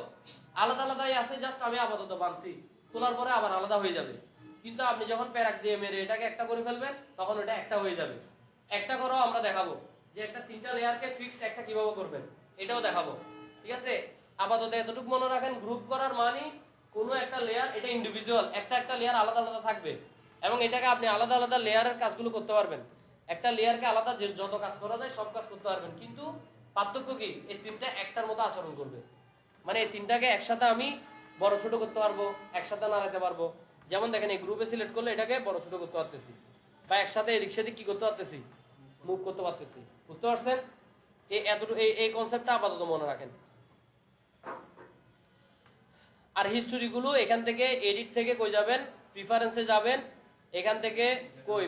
আলাদা আলাদাই আছে, জাস্ট আমি আপাতত বাঁধছি, তোলার পরে আবার আলাদা হয়ে যাবে। কিন্তু আপনি যখন প্যারাক দিয়ে মেরে এটাকে একটা করে ফেলবেন, তখন ওটা একটা হয়ে যাবে। একটা করেও আমরা দেখাবো যে একটা তিনটা লেয়ারকে ফিক্সড একটা কিভাবে করবেন, এটাও দেখাবো। ঠিক আছে, আপাতত এতটুকু মনে রাখেন, গ্রুপ করার মানে কোনো একটা লেয়ার, এটা ইন্ডিভিজুয়াল, একটা একটা লেয়ার আলাদা আলাদা থাকবে, এবং এটাকে আপনি আলাদা আলাদা লেয়ারের কাজগুলো করতে পারবেন। একটা লেয়ারকে আলাদা যত কাজ করা যায় সব কাজ করতে পারবেন, কিন্তু পার্থক্য কি? এই তিনটা একটার মতো আচরণ করবে। মানে এই তিনটাকে একসাথে আমি বড় ছোট করতে পারবো, একসাথে নাড়াতে পারবো। যেমন দেখেন এই গ্রুপে সিলেক্ট করলে এটাকে বড় ছোট করতে পারতেছি, বা একসাথে এদিক সেদিক কি করতে পারতেছি, মুভ করতে পারতেছি। বুঝতে পারছেন? এই কনসেপ্টটা আপাতত মনে রাখেন। আর হিস্টোরি গুলো এখান থেকে এডিট থেকে কই যাবেন, প্রিফারেন্সে যাবেন, এখান থেকে কই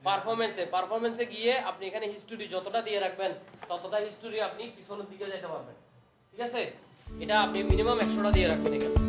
পারফরমেন্সে গিয়ে আপনি এখানে হিস্টোরি যতটা দিয়ে রাখবেন ততটা হিস্টোরি আপনি পিছনের দিকে যেতে পারবেন। ঠিক আছে, এটা আপনি মিনিমাম 100টা দিয়ে রাখবেন এখানে।